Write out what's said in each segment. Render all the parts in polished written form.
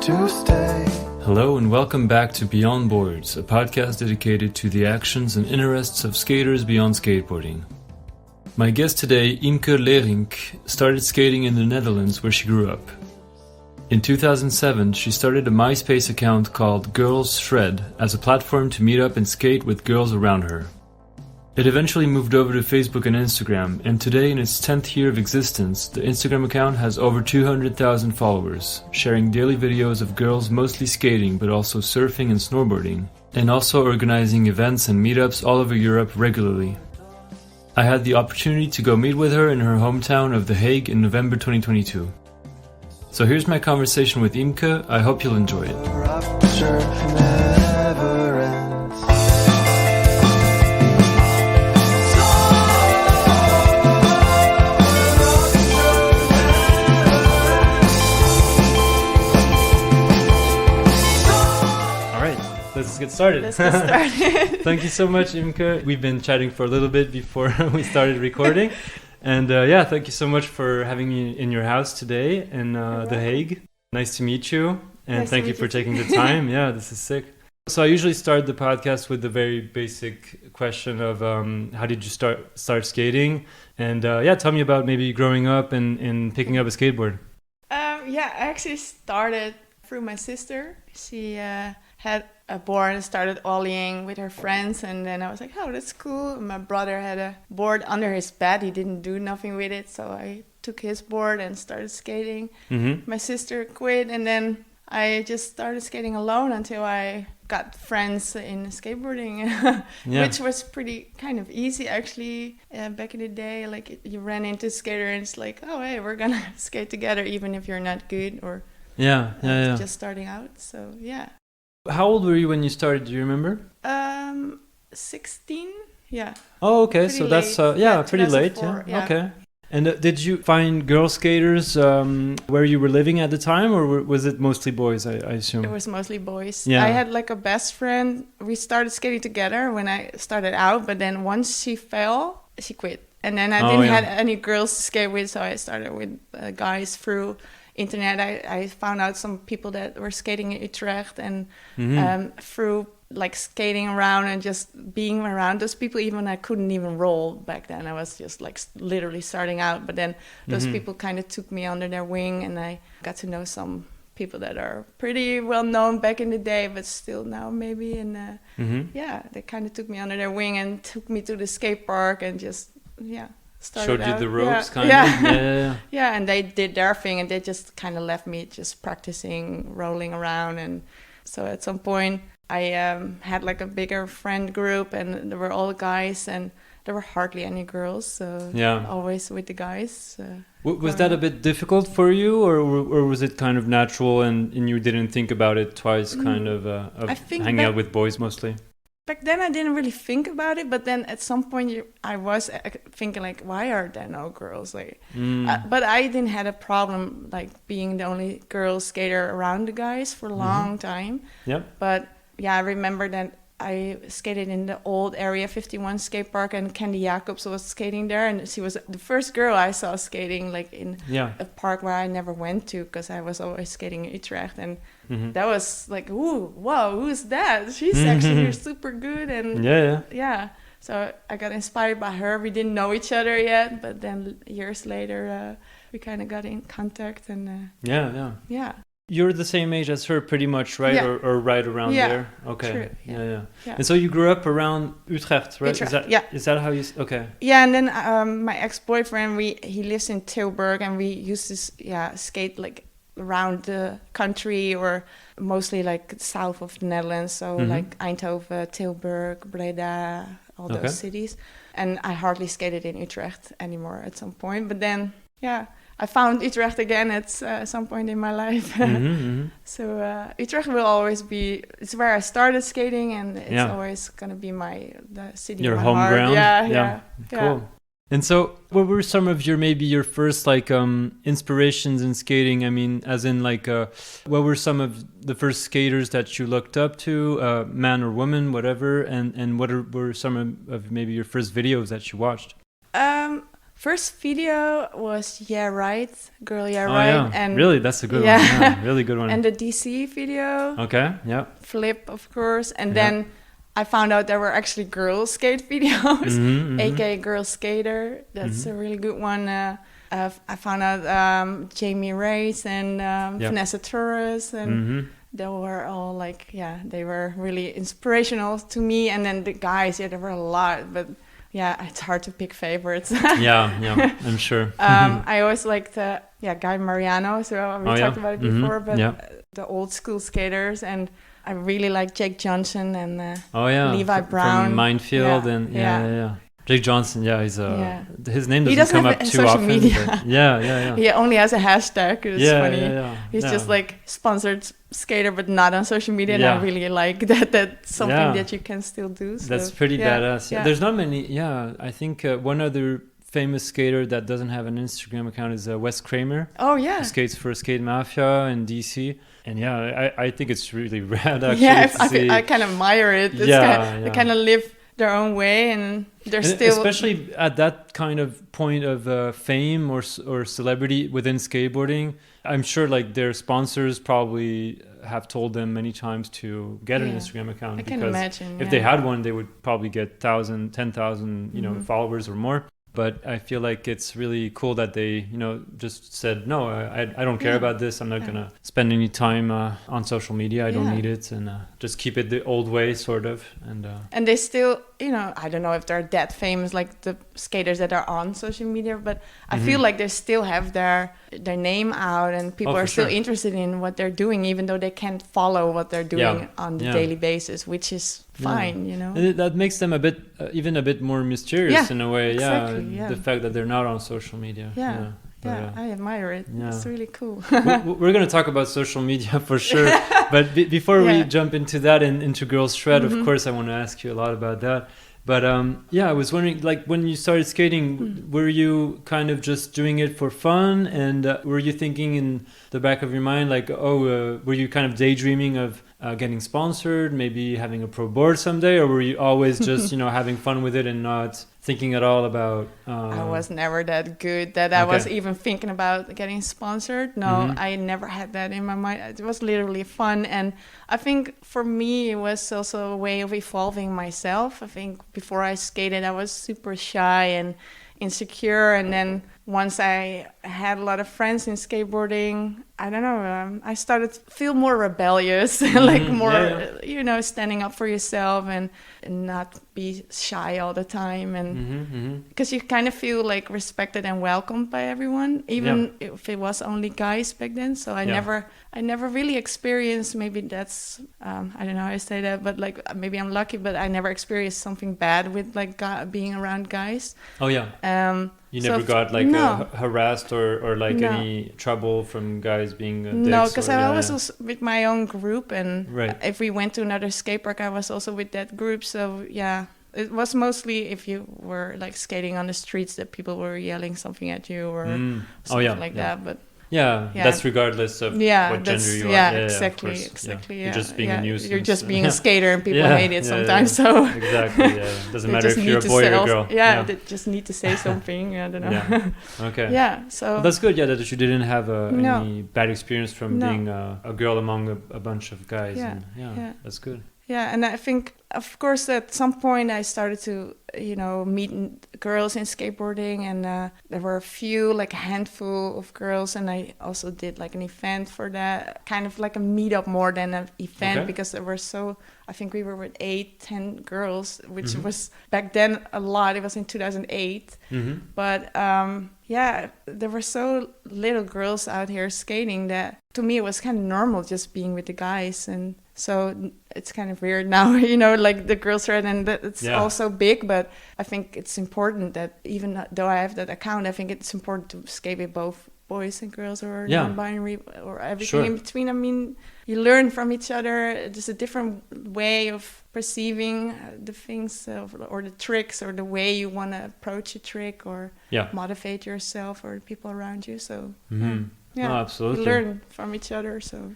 to stay. Hello and welcome back to Beyond Boards, a podcast dedicated to the actions and interests of skaters beyond skateboarding. My guest today, Imke Leerink, started skating in the Netherlands where she grew up. In 2007, she started a Myspace account called Girls Shred as a platform to meet up and skate with girls around her. It eventually moved over to Facebook and Instagram, and today in its 10th year of existence, the Instagram account has over 200,000 followers, sharing daily videos of girls mostly skating but also surfing and snowboarding, and also organizing events and meetups all over Europe regularly. I had the opportunity to go meet with her in her hometown of The Hague in November 2022. So here's my conversation with Imke. I hope you'll enjoy it. Rupture never ends. Let's get started. Thank you so much, Imke. We've been chatting for a little bit before we started recording. And thank you so much for having me in your house today in The Hague. Nice to meet you. And Nice thank you for taking the time. Yeah, this is sick. So I usually start the podcast with the very basic question of how did you start skating? And tell me about maybe growing up and picking up a skateboard. I actually started through my sister. She had a board and started ollieing with her friends, and then I was like, oh, that's cool. And my brother had a board under his bed. He didn't do nothing with it, so I took his board and started skating. Mm-hmm. My sister quit, and then I just started skating alone until I got friends in skateboarding, which was pretty kind of easy actually back in the day. Like you ran into a skater and it's like, oh, hey, we're gonna skate together even if you're not good or just starting out. So yeah. How old were you when you started? Do you remember? 16. Yeah. Oh, okay. Pretty So that's pretty late. Yeah. Okay. And did you find girl skaters where you were living at the time, or was it mostly boys? I assume it was mostly boys. Yeah. I had like a best friend. We started skating together when I started out, but then once she fell, she quit, and then I didn't have any girls to skate with, so I started with guys through internet. I found out some people that were skating in Utrecht, and through like skating around and just being around those people, even when I couldn't even roll back then. I was just like literally starting out, but then those people kind of took me under their wing, and I got to know some people that are pretty well known back in the day, but still now maybe. And they kind of took me under their wing and took me to the skate park and just showed you the ropes, kind of. Yeah, and they did their thing, and they just kind of left me just practicing rolling around. And so at some point I had like a bigger friend group, and there were all guys, and there were hardly any girls, so always with the guys. Was that a bit difficult for you, or was it kind of natural and you didn't think about it twice, kind of hanging out with boys mostly? Back then I didn't really think about it, but then at some point I was thinking like, why are there no girls? Like, but I didn't have a problem like being the only girl skater around the guys for a long time. Yep. But I remember that I skated in the old Area 51 skate park, and Candy Jacobs was skating there, and she was the first girl I saw skating like in a park where I never went to because I was always skating in Utrecht, and that was like, ooh, whoa, who's that? She's actually super good, and so I got inspired by her. We didn't know each other yet, but then years later we kind of got in contact, and You're the same age as her, pretty much, right? Yeah. Or right around there? Okay. True. Yeah. And so you grew up around Utrecht, right? Utrecht, Is that how you... Okay. Yeah, and then my ex-boyfriend, he lives in Tilburg, and we used to skate like around the country, or mostly like south of the Netherlands. So like Eindhoven, Tilburg, Breda, all those cities. And I hardly skated in Utrecht anymore at some point. But then, I found Utrecht again at some point in my life. So Utrecht will always be, it's where I started skating, and it's always going to be the city your of my home heart. ground. Yeah. Cool. And so what were some of your first like inspirations in skating? I mean, as in like what were some of the first skaters that you looked up to, man or woman, whatever, and what were some of maybe your first videos that you watched? First video was Yeah Right, Girl Yeah Oh Right. yeah, And really, that's a good one. yeah. Yeah, really good one. And the DC video, Okay, yeah. Flip, of course. And Yeah. then I found out there were actually girl skate videos, aka Girl Skater. That's a really good one. I found out Jamie Race and Vanessa Torres, and they were all like, yeah, they were really inspirational to me. And then the guys, yeah, there were a lot, but yeah, it's hard to pick favorites. yeah, I'm sure. I always liked, Guy Mariano, so we talked about it before, but the old school skaters, and I really like Jake Johnson and Levi Brown. From Minefield, and yeah. Jake Johnson, his name doesn't come up too often. Media. But yeah. He only has a hashtag. It's funny. Yeah. He's just like sponsored skater, but not on social media. And I really like that. That's something that you can still do. So, that's pretty badass. Yeah. There's not many. Yeah, I think one other famous skater that doesn't have an Instagram account is Wes Kramer. Oh yeah. He skates for Skate Mafia in DC. And I think it's really rad actually. Yeah, I kind of admire it. They kind of live their own way, and they're still, especially at that kind of point of fame or celebrity within skateboarding. I'm sure like their sponsors probably have told them many times to get an Instagram account. I can imagine. If they had one, they would probably get 1,000, 10,000 followers or more. But I feel like it's really cool that they, just said, no, I don't care about this. I'm not going to spend any time on social media. I don't need it. And just keep it the old way, sort of. And they still, I don't know if they're that famous, like the skaters that are on social media, but I feel like they still have their name out, and people are still interested in what they're doing, even though they can't follow what they're doing on the daily basis, which is fine, And that makes them even a bit more mysterious in a way. Exactly, The fact that they're not on social media. I admire it. It's really cool. We're going to talk about social media for sure. But before we jump into that and into Girls Shred, of course, I want to ask you a lot about that. But I was wondering, like, when you started skating, were you kind of just doing it for fun? And were you thinking in the back of your mind, like, were you kind of daydreaming of getting sponsored, maybe having a pro board someday? Or were you always just, having fun with it and not thinking at all about... I was never that good that I was even thinking about getting sponsored. No, I never had that in my mind. It was literally fun. And I think for me, it was also a way of evolving myself. I think before I skated, I was super shy and insecure. And then once I had a lot of friends in skateboarding, I don't know, I started to feel more rebellious, like more, standing up for yourself and not be shy all the time. And because you kind of feel like respected and welcomed by everyone, even if it was only guys back then. So I never really experienced, maybe that's, I don't know how I say that, but like maybe I'm lucky, but I never experienced something bad with like being around guys. Oh yeah. You never got like harassed or like any trouble from guys being dicks? No, because I always was with my own group, and if we went to another skate park, I was also with that group. So it was mostly if you were like skating on the streets that people were yelling something at you or something like that. But that's regardless of what gender you are. Yeah, exactly. You're just being a nuisance. You're just being a skater, and people hate it sometimes. So exactly. Yeah, doesn't matter if you're a boy or a girl. They just need to say something. I don't know. Okay. So well, that's good. Yeah, that you didn't have any bad experience from being a girl among a bunch of guys. That's good. Yeah, and I think, of course, at some point I started to, meet girls in skateboarding, and there were like a handful of girls, and I also did like an event for that, kind of like a meetup more than an event, because there were I think we were with 8-10 girls, which was back then a lot. It was in 2008, but there were so little girls out here skating that to me it was kind of normal just being with the guys. And so it's kind of weird now, like the girls thread, and it's also big, but I think it's important that even though I have that account, I think it's important to skate with both boys and girls or non-binary or everything in between. I mean, you learn from each other. There's a different way of perceiving the things or the tricks or the way you want to approach a trick or motivate yourself or people around you. So absolutely, you learn from each other. So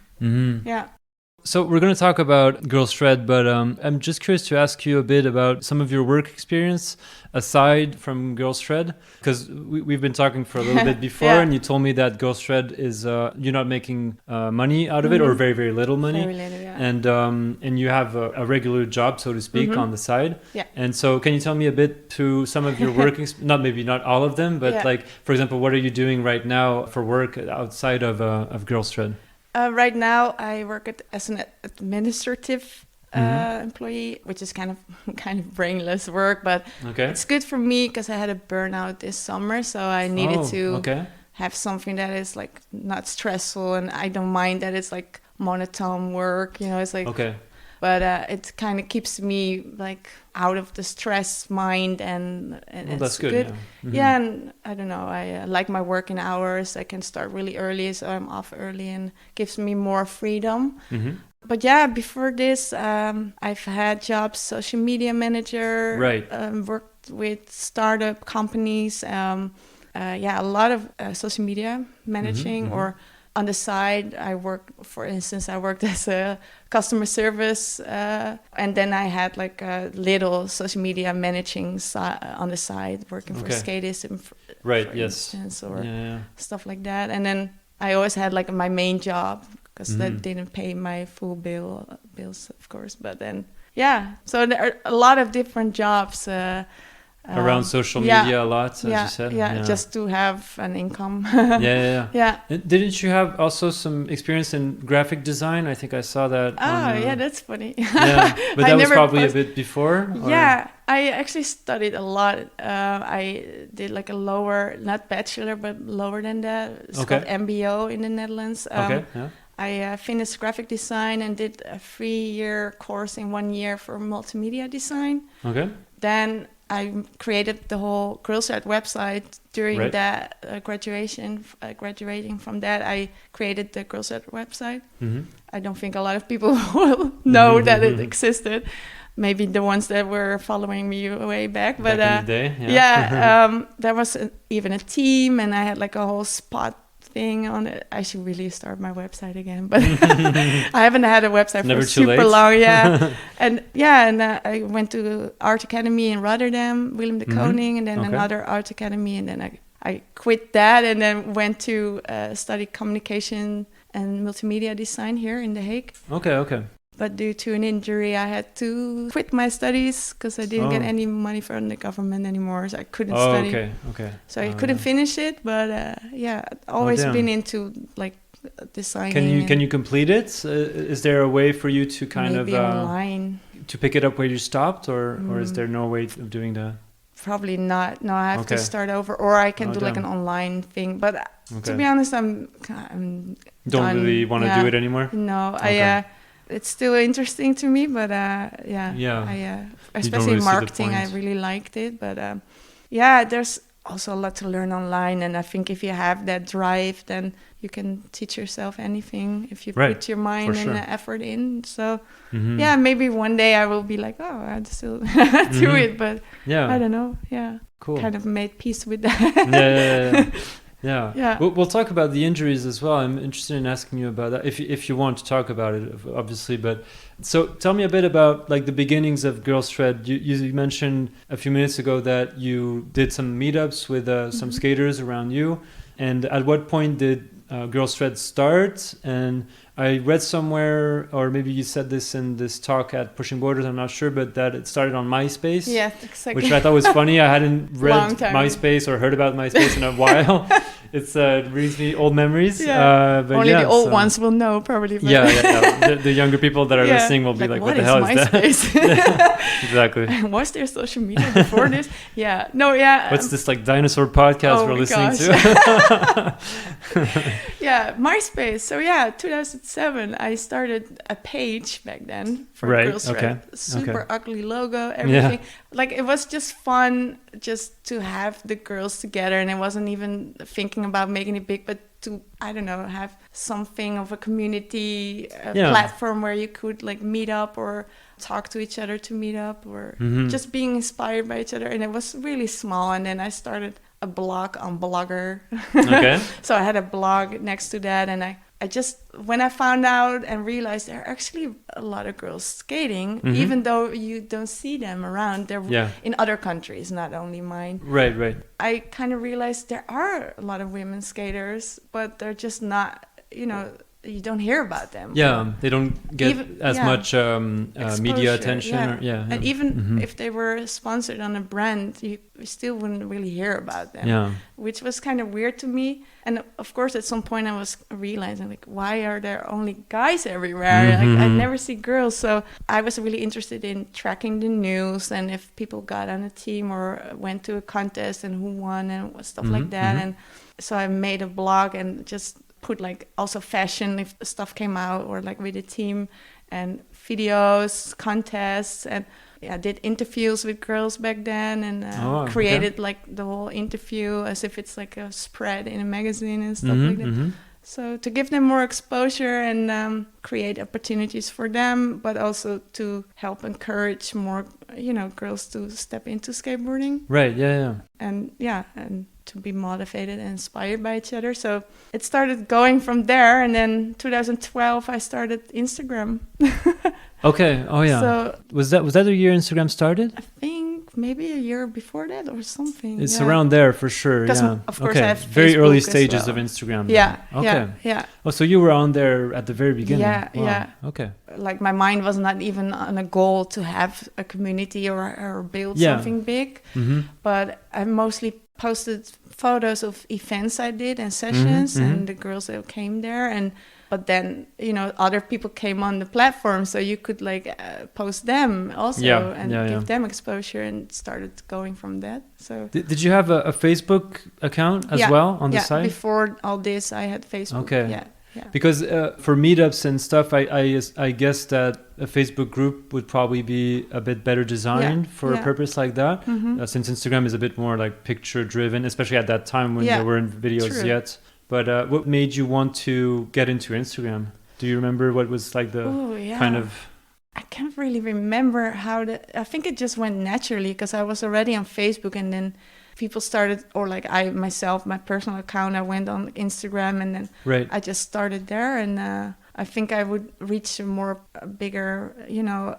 So we're going to talk about Girls Shred, but I'm just curious to ask you a bit about some of your work experience aside from Girls Shred, because we've been talking for a little bit before, and you told me that Girls Shred is you're not making money out of it, or very, very little money, very little, yeah. And you have a regular job, so to speak, on the side. Yeah. And so can you tell me a bit to some of your work, not all of them, but like, for example, what are you doing right now for work outside of Girls Shred? Right now, I work as an administrative employee, which is kind of brainless work, but it's good for me because I had a burnout this summer, so I needed to have something that is like not stressful, and I don't mind that it's like monotone work. It's like but it kind of keeps me like out of the stress mind, and it's that's good. Yeah. Mm-hmm. Yeah, and I don't know, I like my working hours. I can start really early, so I'm off early, and gives me more freedom. Mm-hmm. But yeah, before this, I've had jobs, social media manager, worked with startup companies, a lot of social media managing, or on the side, I worked as a customer service, and then I had like a little social media managing on the side, working for Skatism, for instance, or stuff like that. And then I always had like my main job, because that didn't pay my full bills, of course. But then, so there are a lot of different jobs. Around social media a lot, as you said. Yeah, just to have an income. Yeah. Didn't you have also some experience in graphic design? I think I saw that. That's funny. Yeah, but that was probably a bit before? Or? Yeah, I actually studied a lot. I did like a lower, not bachelor, but lower than that. It's called MBO in the Netherlands. I finished graphic design and did a 3-year course in 1 year for multimedia design. Then I created the whole Girls Shred website during that graduating from that. I created the Girls Shred website. I don't think a lot of people will know that it existed. Maybe the ones that were following me way back. But back in the day, there was even a team, and I had like a whole spot thing on it. I should really start my website again, but I haven't had a website for super long. And I went to Art Academy in Rotterdam, Willem de Koning, and then another Art Academy, and then I quit that and then went to study communication and multimedia design here in The Hague. Okay. But due to an injury, I had to quit my studies because I didn't get any money from the government anymore, so I couldn't study. So I couldn't finish it, but I've always been into like designing. Can you complete it? Is there a way for you to kind maybe of online to pick it up where you stopped, or is there no way of doing that? Probably not. No, I have to start over, or I can do like an online thing. But to be honest, I'm don't done. Really want to do it anymore. No, it's still interesting to me, but especially really marketing, I really liked it. But there's also a lot to learn online, and I think if you have that drive, then you can teach yourself anything if you put your mind and the effort in. So maybe one day I will be like, I'd still do it, but I don't know. Cool. Kind of made peace with that. Yeah. We'll talk about the injuries as well. I'm interested in asking you about that if you want to talk about it, obviously. But so tell me a bit about like the beginnings of Girls Shred. You mentioned a few minutes ago that you did some meetups with some skaters around you. And at what point did Girls Shred start? And I read somewhere, or maybe you said this in this talk at Pushing Borders, I'm not sure, but that it started on Myspace. Yeah, exactly. Which I thought was funny. I hadn't read Myspace or heard about Myspace in a while. It brings me old memories. But only the old ones will know, probably. But The younger people that are listening will be like, what the hell is that? Exactly. Was there social media before this? What's this like dinosaur podcast we're listening to? Myspace. So 2007, I started a page back then for Girls Shred. Super ugly logo, everything. Like it was just fun just to have the girls together, and I wasn't even thinking about making it big, but to, I don't know, have something of a community platform where you could like meet up or talk to each other to meet up, or just being inspired by each other. And it was really small, and then I started a blog on Blogger. So I had a blog next to that, and I when I found out and realized there are actually a lot of girls skating, even though you don't see them around, they're in other countries, not only mine. Right. I kind of realized there are a lot of women skaters, but they're just not, you don't hear about them. Yeah, they don't get much media attention. And even if they were sponsored on a brand, you still wouldn't really hear about them. Yeah. Which was kind of weird to me. And of course, at some point I was realizing, like, why are there only guys everywhere? I never see girls. So I was really interested in tracking the news and if people got on a team or went to a contest and who won and stuff like that. And so I made a blog and just put like also fashion if stuff came out or like with a team and videos, contests, and I did interviews with girls back then and created like the whole interview as if it's like a spread in a magazine and stuff like that. So to give them more exposure and create opportunities for them, but also to help encourage more, girls to step into skateboarding. Right. Yeah. And to be motivated and inspired by each other. So it started going from there. And then 2012, I started Instagram. Okay. Oh yeah. So was that the year Instagram started? I think maybe a year before that or something. It's around there for sure. Yeah. Of course, I have very Facebook early stages well. of Instagram. Yeah. Okay. Yeah. Oh, so you were on there at the very beginning. Yeah. Wow. Yeah. Okay. Like my mind was not even on a goal to have a community or build something big, but I mostly posted photos of events I did and sessions and the girls that came there. But then, other people came on the platform, so you could post them also give them exposure, and started going from that. So did you have a Facebook account as well on the site? Yeah, before all this, I had Facebook. Okay. Yeah. Because for meetups and stuff, I guess that a Facebook group would probably be a bit better designed for a purpose like that, since Instagram is a bit more like picture driven, especially at that time when there weren't videos yet. But what made you want to get into Instagram? Do you remember what was like the kind of... I can't really remember I think it just went naturally because I was already on Facebook, and then people started, or like I myself, my personal account, I went on Instagram, and then I just started there, and I think I would reach a bigger,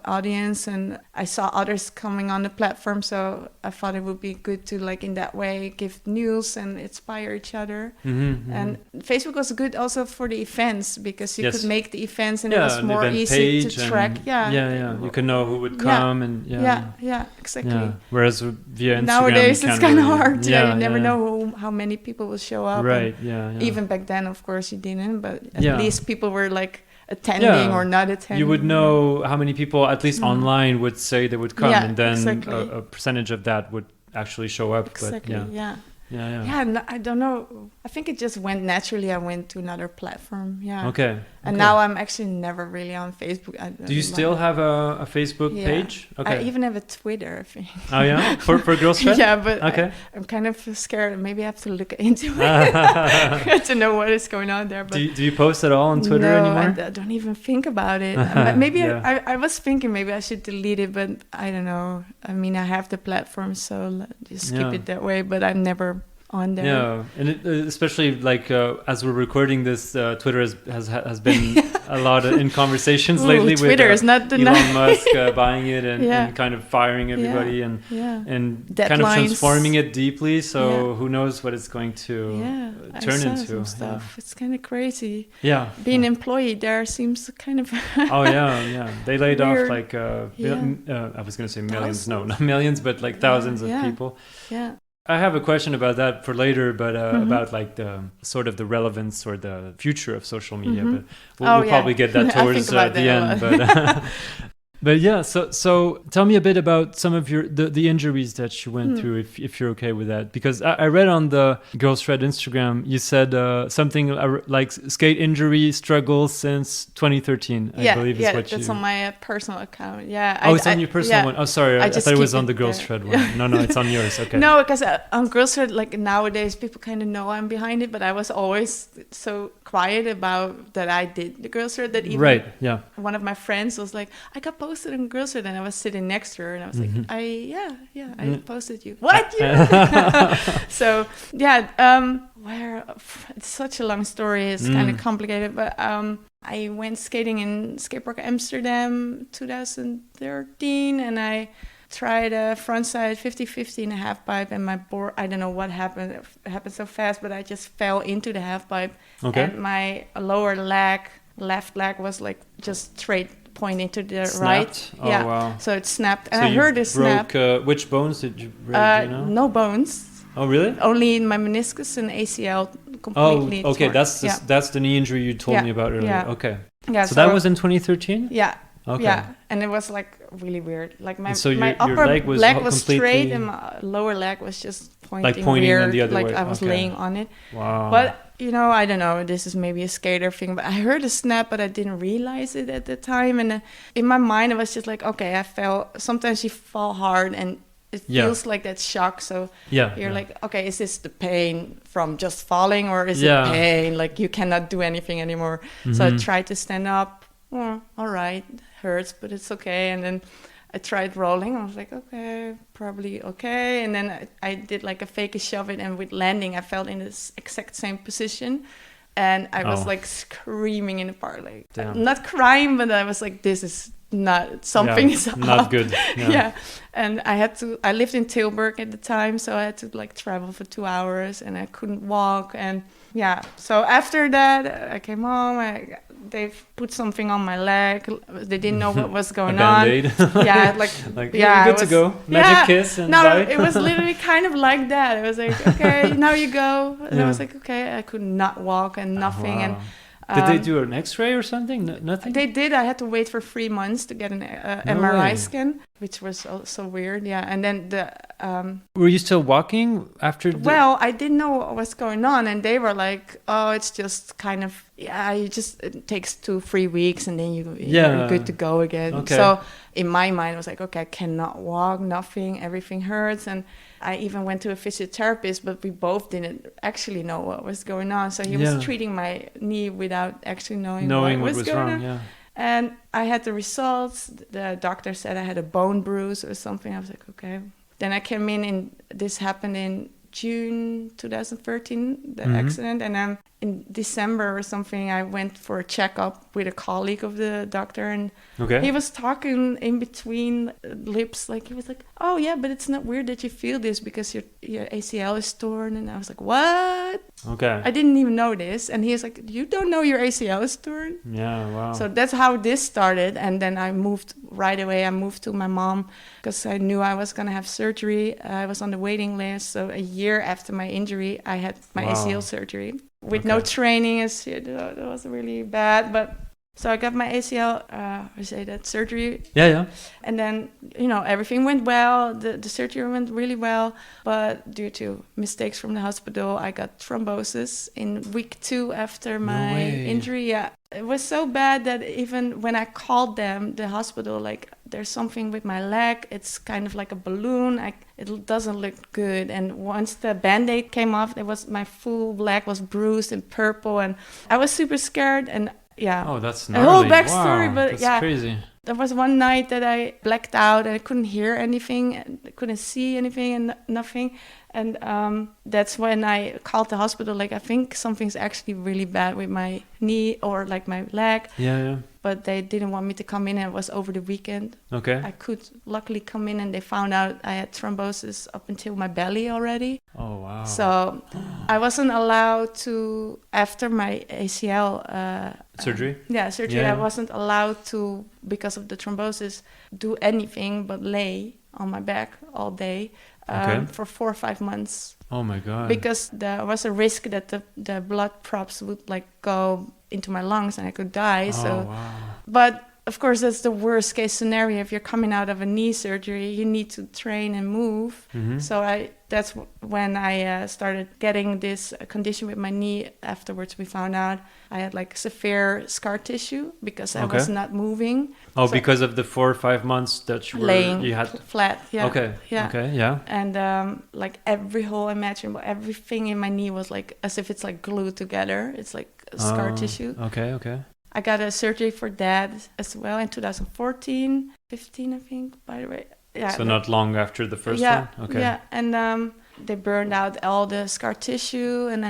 audience, and I saw others coming on the platform, so I thought it would be good to in that way give news and inspire each other. And Facebook was good also for the events because you could make the events and it was more easy to track. You can know who would come and exactly. Yeah. Whereas via Instagram nowadays it's kind of really, hard. You never know how many people will show up. Right. Even back then, of course, you didn't, but at least people were attending or not attending. You would know how many people, at least online, would say they would come, and then a percentage of that would actually show up. Exactly. But I don't know. I think it just went naturally. I went to another platform. Yeah. Okay. And now I'm actually never really on Facebook. Do you still have a Facebook page? Okay. I even have a Twitter, I think. Oh yeah, for Girls Shred? Yeah, but I'm kind of scared. Maybe I have to look into it to know what is going on there. But do you post at all on Twitter anymore? I don't even think about it. But maybe I was thinking maybe I should delete it, but I don't know. I mean, I have the platform, so just keep it that way. But I'm never on there. Yeah, and especially as we're recording this, Twitter has been a lot in conversations lately. Twitter with is not the Elon Musk buying it and kind of firing everybody and kind of transforming it deeply. So who knows what it's going to turn into? Some stuff. It's kind of crazy. Yeah, being an employee there seems kind of. They laid off weird. I was going to say millions. No, not millions, but thousands of people. Yeah. I have a question about that for later, but about the sort of the relevance or the future of social media. But we'll probably get that towards the end. But but yeah, so tell me a bit about some of the injuries that you went through, if you're okay with that, because I read on the Girls Shred Instagram you said something like skate injury struggles since 2013. I believe is what that's on my personal account. It's on your personal one. Oh, sorry, I thought it was on the Girls Shred one. No, it's on yours. Okay. No, because on Girls Shred, nowadays people kind of know I'm behind it, but I was always so quiet about that I did the Girls Shred that even one of my friends was like, I got posted on Girls Shred, and I was sitting next to her, and I was like, I posted you. What? So where it's such a long story. It's kind of complicated, but I went skating in Skatepark Amsterdam 2013, and I tried a frontside 50-50 in a half pipe, and my board, I don't know what happened. It happened so fast, but I just fell into the half pipe, and my lower leg, left leg, was like just straight pointing to the right. Oh, wow. So it snapped, and So I heard it snap. Which bones did you break? Do you know? No bones. Oh, really? Only in my meniscus and ACL completely. Oh, okay. Torn. That's the knee injury you told me about earlier. Yeah. Okay. Yeah. So that was in 2013? Yeah. Okay. Yeah, and it was like really weird. Like my your upper leg was straight, and my lower leg was just pointing weird, in the other like way. I was laying on it. Wow. But I don't know. This is maybe a skater thing, but I heard a snap, but I didn't realize it at the time. And in my mind, it was just like, okay, I fell. Sometimes you fall hard, and it feels like that shock. So you're like, okay, is this the pain from just falling, or is it pain like you cannot do anything anymore? So I tried to stand up. Well, all right, hurts, but it's okay. And then I tried rolling. I was like, okay, probably okay. And then I did like a fake shove it, and with landing, I fell in this exact same position. And I was like screaming in the park, like not crying, but I was like, this is not, something is up. Not good. Yeah. And I lived in Tilburg at the time, so I had to like travel for 2 hours, and I couldn't walk. And so after that, I came home, they put something on my leg. They didn't know what was going on. Yeah, you're good to go. Magic kiss and bye. It was literally kind of like that. It was like, okay, now you go. And I was like, okay, I could not walk and nothing. Wow. And did they do an X-ray or something? Nothing? They did. I had to wait for 3 months to get an MRI scan, which was also weird. Yeah, and then were you still walking after? Well, I didn't know what was going on, and they were like, "Oh, it's just kind of it takes 2-3 weeks, and then you're good to go again." Okay. So in my mind, I was like, "Okay, I cannot walk, nothing, everything hurts," and I even went to a physiotherapist, but we both didn't actually know what was going on. So he was treating my knee without actually knowing what was going wrong. on. Yeah. And I had the results. The doctor said I had a bone bruise or something. I was like, okay. Then I came in, and this happened in June 2013, the accident. And in December or something, I went for a checkup with a colleague of the doctor, and he was talking in between lips, like he was like, "Oh yeah, but it's not weird that you feel this because your ACL is torn." And I was like, "What?" Okay. I didn't even know this, and he was like, "You don't know your ACL is torn?" Yeah, wow. So that's how this started, and then I moved right away. I moved to my mom because I knew I was gonna have surgery. I was on the waiting list, so a year after my injury, I had my ACL surgery. With no training, it was really bad. But so I got my ACL, surgery. Yeah. And then, everything went well. The surgery went really well. But due to mistakes from the hospital, I got thrombosis in week 2 after my injury. Yeah. It was so bad that even when I called them, the hospital, like, there's something with my leg. It's kind of like a balloon. It doesn't look good. And once the Band-Aid came off, my full leg was bruised and purple. And I was super scared. And oh, that's gnarly. A whole backstory. Wow, but that's crazy. There was one night that I blacked out and I couldn't hear anything, and I couldn't see anything and nothing. And that's when I called the hospital, like, I think something's actually really bad with my knee or like my leg. Yeah. But they didn't want me to come in, and it was over the weekend. Okay. I could luckily come in, and they found out I had thrombosis up until my belly already. Oh, wow. So I wasn't allowed to, after my ACL... surgery? Surgery. I wasn't allowed to, because of the thrombosis, do anything but lay on my back all day. For 4 or 5 months. Oh my God. Because there was a risk that the blood drops would like go into my lungs and I could die. Wow. But of course, that's the worst case scenario. If you're coming out of a knee surgery, you need to train and move. Mm-hmm. So that's when I started getting this condition with my knee. Afterwards, we found out I had like severe scar tissue because I was not moving. Oh, so because of the 4 or 5 months that you had flat. Yeah. Okay. Yeah. Okay. Yeah. And like every hole imaginable, everything in my knee was like as if it's like glued together. It's like scar tissue. Okay. Okay. I got a surgery for that as well in 2014, 15, I think, by the way. Yeah. So not long after the first one? Okay. Yeah. And they burned out all the scar tissue, and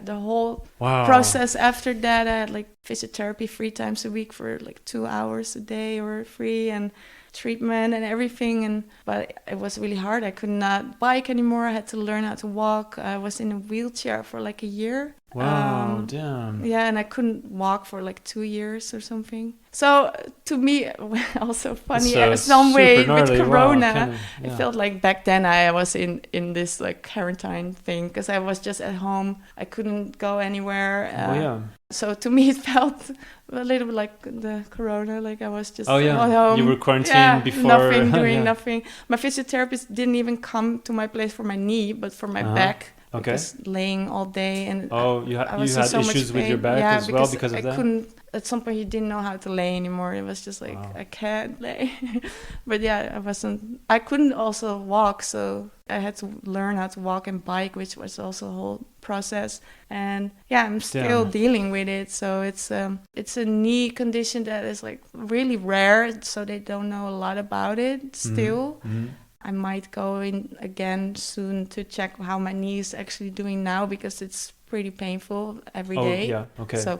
the whole process after that. I had like physiotherapy 3 times a week for like 2 hours a day or free, and treatment and everything. But it was really hard. I could not bike anymore. I had to learn how to walk. I was in a wheelchair for like a year. Wow, damn. Yeah, and I couldn't walk for like 2 years or something. So to me, also funny, some way with Corona, it felt like back then I was in this like quarantine thing, because I was just at home. I couldn't go anywhere. So to me, it felt a little bit like the Corona, like I was just at home. You were quarantined before. Doing nothing. My physiotherapist didn't even come to my place for my knee, but for my back. Okay. Because laying all day, and you had issues with your back as well because of that? I couldn't. At some point, he didn't know how to lay anymore. It was just like I can't lay. But I couldn't also walk, so I had to learn how to walk and bike, which was also a whole process. And I'm still dealing with it. So it's a knee condition that is like really rare, so they don't know a lot about it still. Mm-hmm. I might go in again soon to check how my knee is actually doing now, because it's pretty painful every day. Oh, yeah, okay. So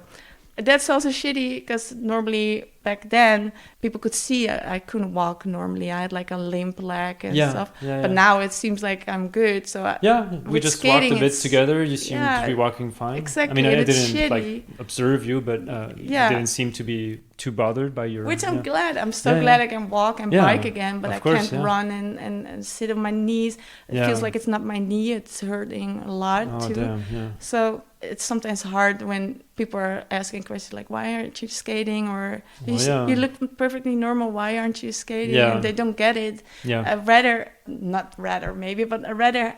that's also shitty, because normally back then people could see I couldn't walk normally. I had like a limp leg and stuff. But now it seems like I'm good. So we just walked a bit together. You seem to be walking fine. Exactly. I mean, I didn't like observe you, but you didn't seem to be too bothered by your... Which I'm glad. I'm so glad I can walk and bike again, but I can't run and sit on my knees. It feels like it's not my knee. It's hurting a lot too. Damn, yeah. So it's sometimes hard when people are asking questions like, why aren't you skating? Or you look perfectly normal. Why aren't you skating? Yeah. And they don't get it. Yeah. I'd rather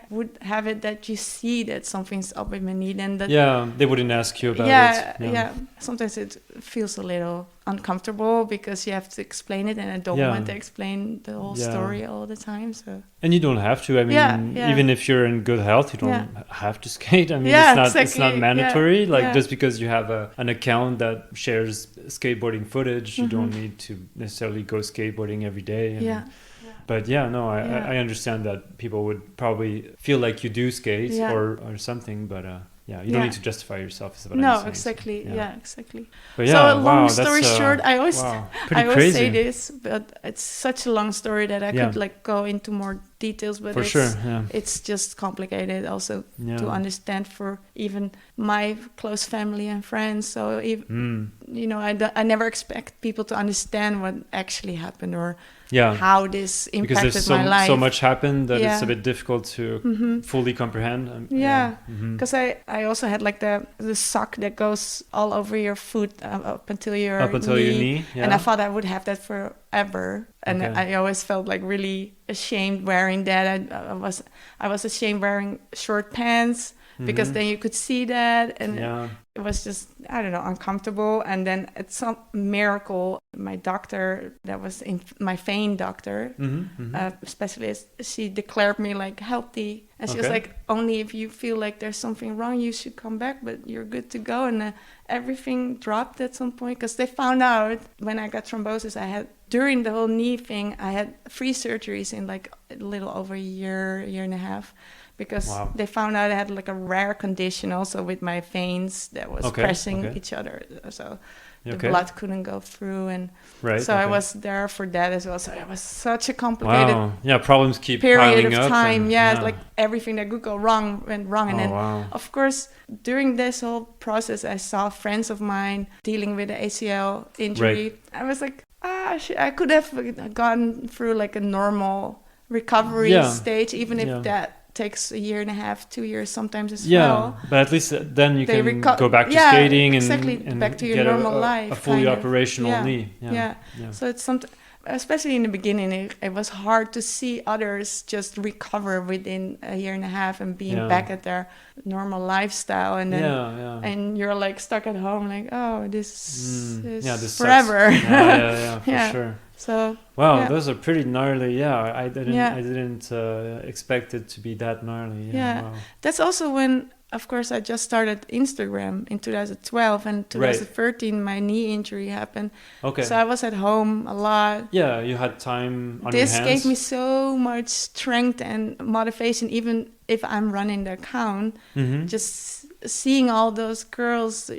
would have it that you see that something's up with my knee. Then that they wouldn't ask you about it. Yeah. Sometimes it feels a little uncomfortable because you have to explain it, and I don't want to explain the whole story all the time. So. And you don't have to. I mean, even if you're in good health, you don't have to skate. I mean, it's not mandatory. Just because you have an account that shares skateboarding footage, you don't need to necessarily go skateboarding every day. But I understand that people would probably feel like you do skate or something, but you don't need to justify yourself. Is what I'm saying. Exactly. Exactly. But so long story short, I always say this, but it's such a long story that I could like go into more details. But it's just complicated also to understand for even my close family and friends. So I never expect people to understand what actually happened or how this impacted my life. So much happened that it's a bit difficult to fully comprehend. Because I also had like the sock that goes all over your foot up until your knee. And I thought I would have that forever. And I always felt like really ashamed wearing that. I was ashamed wearing short pants because then you could see that, and it was just, I don't know, uncomfortable. And then it's some miracle, my doctor, that was my vein doctor, specialist, she declared me like healthy. And she was like, only if you feel like there's something wrong, you should come back, but you're good to go. And everything dropped at some point, because they found out when I got thrombosis, during the whole knee thing, I had 3 surgeries in like a little over a year and a half. Because they found out I had like a rare condition also with my veins that was pressing each other. So the blood couldn't go through. And I was there for that as well. So it was such a complicated problems keep period piling of up time. Like everything that could go wrong went wrong. And then, of course, during this whole process, I saw friends of mine dealing with an ACL injury. I was like, I could have gone through like a normal recovery stage, even if that takes a year and a half, 2 years sometimes as well. But at least then you can go back to skating and back to your get normal life. A fully operational knee. So it's something, especially in the beginning, it was hard to see others just recover within a year and a half and being back at their normal lifestyle. And then and you're like stuck at home like, this is forever. For sure. So those are pretty gnarly. I didn't expect it to be that gnarly. Wow. That's also when of course, I just started Instagram in 2012, and 2013 my knee injury happened. Okay. So I was at home a lot. Yeah, you had time on your This hands. gave me so much strength and motivation, even if I'm running the account. Just seeing all those girls,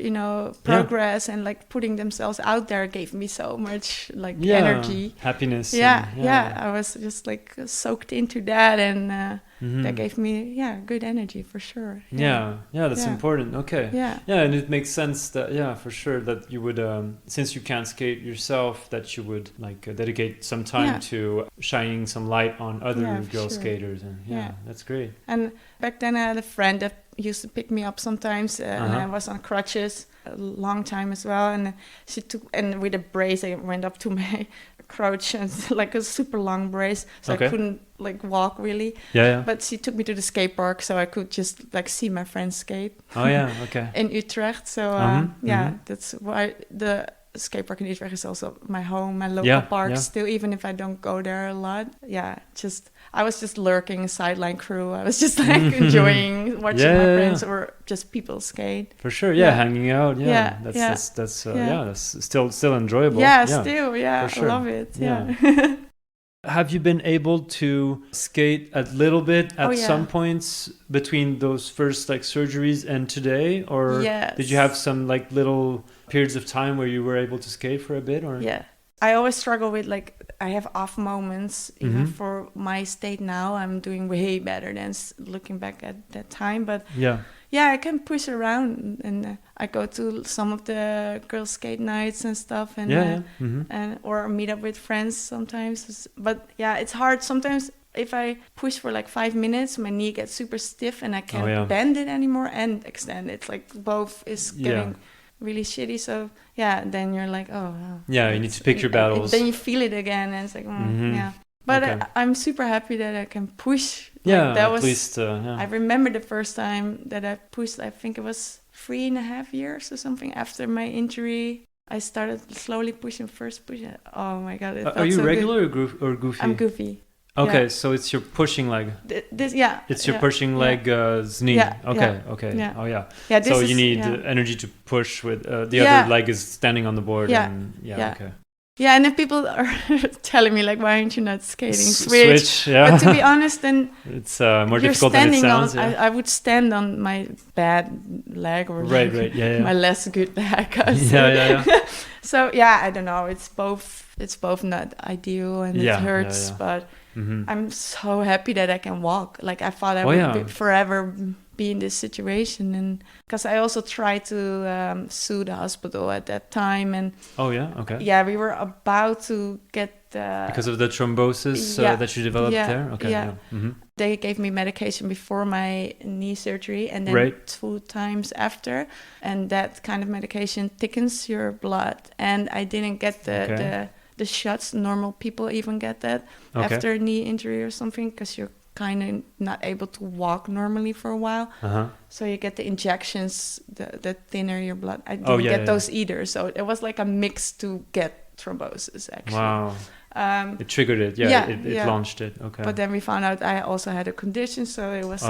progress and like putting themselves out there gave me so much like energy, happiness. Yeah. I was just like soaked into that, and that gave me good energy for sure. That's important. Okay. And it makes sense that for sure that you would since you can't skate yourself, that you would like dedicate some time to shining some light on other girl skaters, and that's great. And back then I had a friend that used to pick me up sometimes, and I was on crutches a long time as well, and she took, and with a brace I went up to my crotch, and like a super long brace, so I couldn't like walk really. But she took me to the skate park so I could just like see my friends skate. In Utrecht. So that's why the skate park in Utrecht is also my home, my local park still, even if I don't go there a lot. I was just lurking, sideline crew. I was just like enjoying watching my friends or just people skate. For sure, hanging out. That's still enjoyable. Still, for sure. I love it. Have you been able to skate a little bit at some points between those first like surgeries and today, or did you have some like little periods of time where you were able to skate for a bit? Or I always struggle with like, I have off moments. Even for my state now, I'm doing way better than looking back at that time. But I can push around, and I go to some of the girl skate nights and stuff, and and or meet up with friends sometimes. But it's hard sometimes. If I push for like 5 minutes, my knee gets super stiff, and I can't bend it anymore and extend. It's like both is getting really shitty. So then you're like, you need to pick your battles. Then you feel it again, and it's like But I'm super happy that I can push. That at was, least I remember the first time that I pushed, I think it was 3.5 years or something after my injury. I started slowly pushing first push. Oh my god, it felt are you so regular good. or goofy? I'm goofy. Okay, so it's your pushing leg. It's your pushing leg knee. Okay. Yeah. Oh yeah. So you need energy to push with the other leg is standing on the board. Okay. Yeah, and if people are telling me like, why aren't you not skating? Switch. Yeah. But to be honest, then it's more difficult than it sounds. I would stand on my bad leg or my less good leg. So I don't know. It's both not ideal, and it hurts, but I'm so happy that I can walk. Like I thought I would forever be in this situation, and because I also tried to sue the hospital at that time, and we were about to get because of the thrombosis that you developed there. They gave me medication before my knee surgery, and then 2 times after, and that kind of medication thickens your blood, and I didn't get the shots. Normal people even get that after a knee injury or something, because you're kind of not able to walk normally for a while. So you get the injections, the thinner your blood. I didn't get those either. So it was like a mix to get thrombosis, actually. Wow. It triggered it. It launched it. Okay. But then we found out I also had a condition, so it was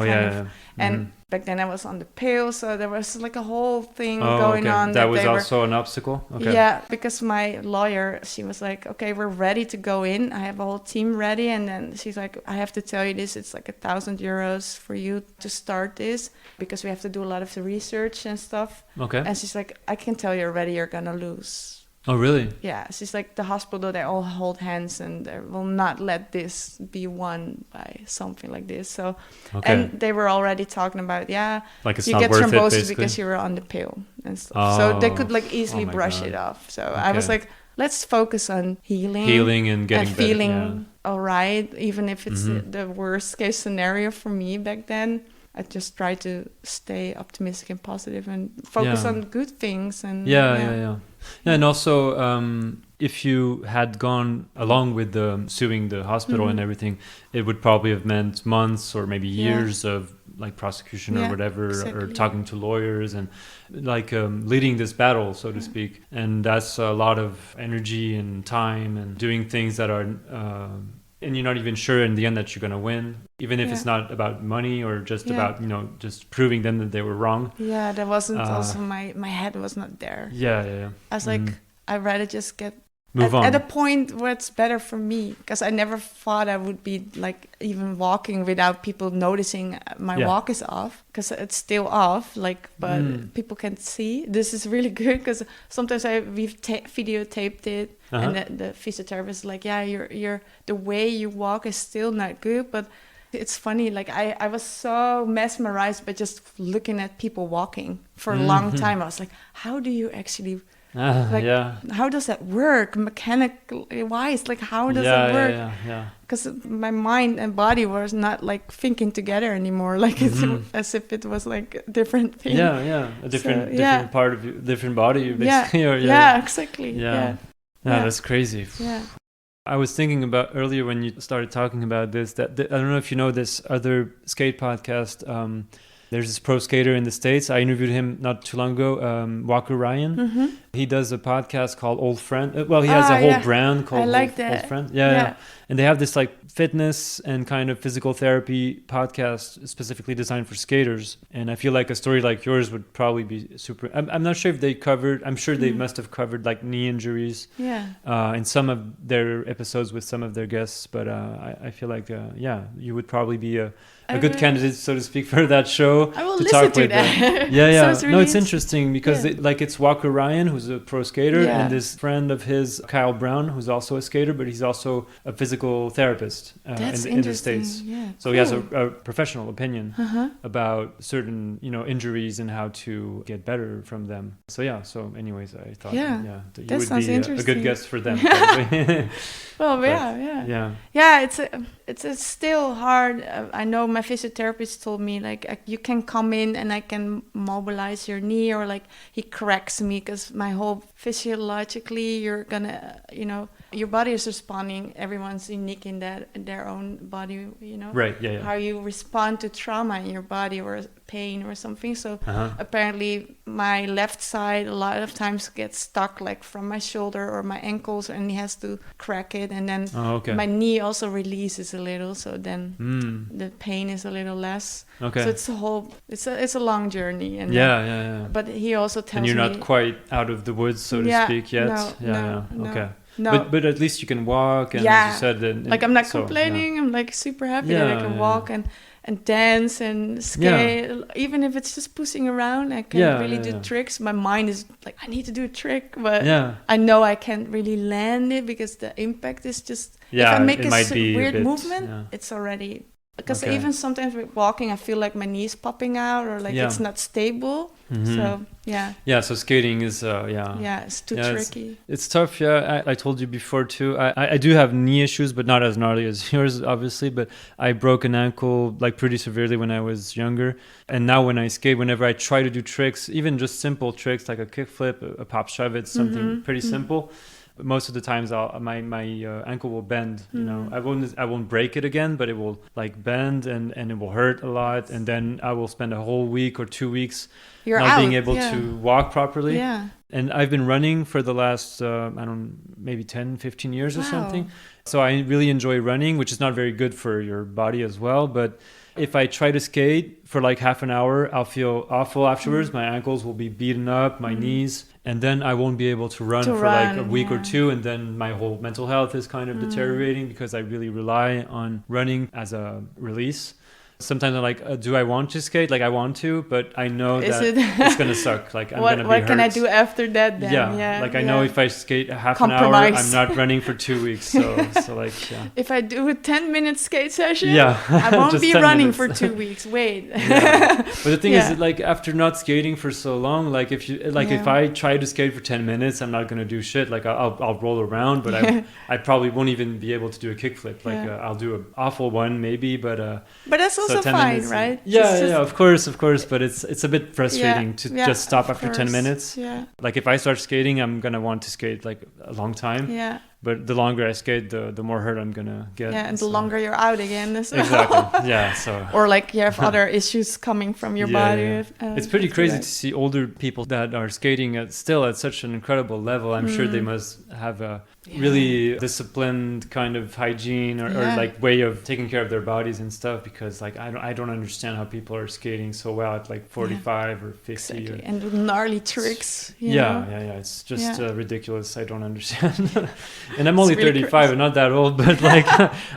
and back then I was on the pill, so there was like a whole thing going on. That was also an obstacle? Okay. Yeah, because my lawyer, she was like, okay, we're ready to go in. I have a whole team ready. And then she's like, I have to tell you this, it's like €1,000 for you to start this, because we have to do a lot of the research and stuff. Okay. And she's like, I can tell you already you're going to lose. Oh, really? Yeah, she's like, the hospital, they all hold hands, and they will not let this be won by something like this. So, and they were already talking about, like it's you not get worth thrombosis it, because you were on the pill and stuff. So they could like easily brush it off. So I was like, let's focus on healing and getting and feeling all right, even if it's the worst case scenario for me back then. I just try to stay optimistic and positive and focus on good things. And and also, if you had gone along with suing the hospital and everything, it would probably have meant months or maybe years of like prosecution or whatever, or talking to lawyers and like leading this battle, so to speak. And that's a lot of energy and time and doing things that are and you're not even sure in the end that you're going to win, even if it's not about money or just about, just proving them that they were wrong. Yeah, that wasn't also my head was not there. Yeah. I was like, I'd rather just move on at a point where it's better for me, because I never thought I would be like even walking without people noticing my walk is off, because it's still off, like, but people can see. This is really good, because sometimes we've videotaped it, and the physiotherapist is like, yeah, you're the way you walk is still not good, but it's funny, like I was so mesmerized by just looking at people walking for a long time. I was like, how do you actually how does that work mechanically wise? Like, how does it work? Because my mind and body was not like thinking together anymore. Like it's as if it was like a different thing. A different part of you, different body. Basically. Exactly. That's crazy. Yeah. I was thinking about earlier when you started talking about this, that I don't know if you know this other skate podcast. There's this pro skater in the States. I interviewed him not too long ago, Walker Ryan. He does a podcast called Old Friend. Well, he has a whole brand called Old Friend. Yeah. And they have this like fitness and kind of physical therapy podcast specifically designed for skaters. And I feel like a story like yours would probably be super. I'm not sure if they covered, I'm sure they must have covered like knee injuries in some of their episodes with some of their guests. But I feel like, you would probably be a good candidate, so to speak, for that show. I will listen to that. No, it's interesting because it's Walker Ryan, who's a pro skater, and this friend of his, Kyle Brown, who's also a skater, but he's also a physical therapist in the States. So he has a professional opinion about certain, injuries and how to get better from them. So anyways, I thought that you would be a good guest for them. Well, it's still hard. I know my physiotherapist told me like you can come in and I can mobilize your knee, or like he corrects me, because my whole physiologically you're gonna your body is responding. Everyone's unique in that their own body, right? How you respond to trauma in your body or pain or something. So apparently my left side a lot of times gets stuck like from my shoulder or my ankles, and he has to crack it, and then my knee also releases a little, so then the pain is a little less. So it's a long journey, and but he also tells me, and you're not quite out of the woods, so to speak, yet. No. But at least you can walk, and as you said, like I'm not complaining. I'm like super happy that I can walk and dance and skate, even if it's just pushing around. I can't really do tricks. My mind is like, I need to do a trick, but I know I can't really land it because the impact is just, if I make a weird movement, it's already, because even sometimes with walking I feel like my knee's popping out, or like it's not stable. So so skating is it's too tricky. It's tough. I told you before too, I do have knee issues, but not as gnarly as yours obviously, but I broke an ankle like pretty severely when I was younger, and now when I skate, whenever I try to do tricks, even just simple tricks like a kickflip, a pop shove, it's something pretty simple, most of the times my ankle will bend. I won't break it again, but it will like bend and it will hurt a lot, and then I will spend a whole week or 2 weeks being able to walk properly. And I've been running for the last maybe 10-15 years or something, so I really enjoy running, which is not very good for your body as well. But if I try to skate for like half an hour, I'll feel awful afterwards. My ankles will be beaten up, my knees, and then I won't be able to run for like a week or two, and then my whole mental health is kind of deteriorating because I really rely on running as a release. Sometimes I'm like, do I want to skate? Like I want to, but I know that it's gonna suck. Like I'm gonna be hurt. What can I do after that then? I know if I skate half an hour, I'm not running for 2 weeks. So if I do a 10-minute skate session, I won't be running for 2 weeks. Wait. But the thing is that, like, after not skating for so long, like if I try to skate for 10 minutes, I'm not gonna do shit. Like I'll roll around, but I probably won't even be able to do a kickflip. Like I'll do an awful one maybe, but that's also fine, minutes, right? Of course, but it's a bit frustrating to just stop after 10 minutes. Like if I start skating, I'm gonna want to skate like a long time. But the longer I skate, the more hurt I'm gonna get. Yeah, and the longer you're out again as well. Exactly. Yeah. So. Or like you have other issues coming from your body. Yeah. It's pretty crazy to see older people that are skating still at such an incredible level. I'm sure they must have a really disciplined kind of hygiene or like way of taking care of their bodies and stuff, because like I don't understand how people are skating so well at like 45 or 50. Exactly. And with gnarly tricks. Yeah. It's just ridiculous. I don't understand. And I'm only 35 and not that old, but like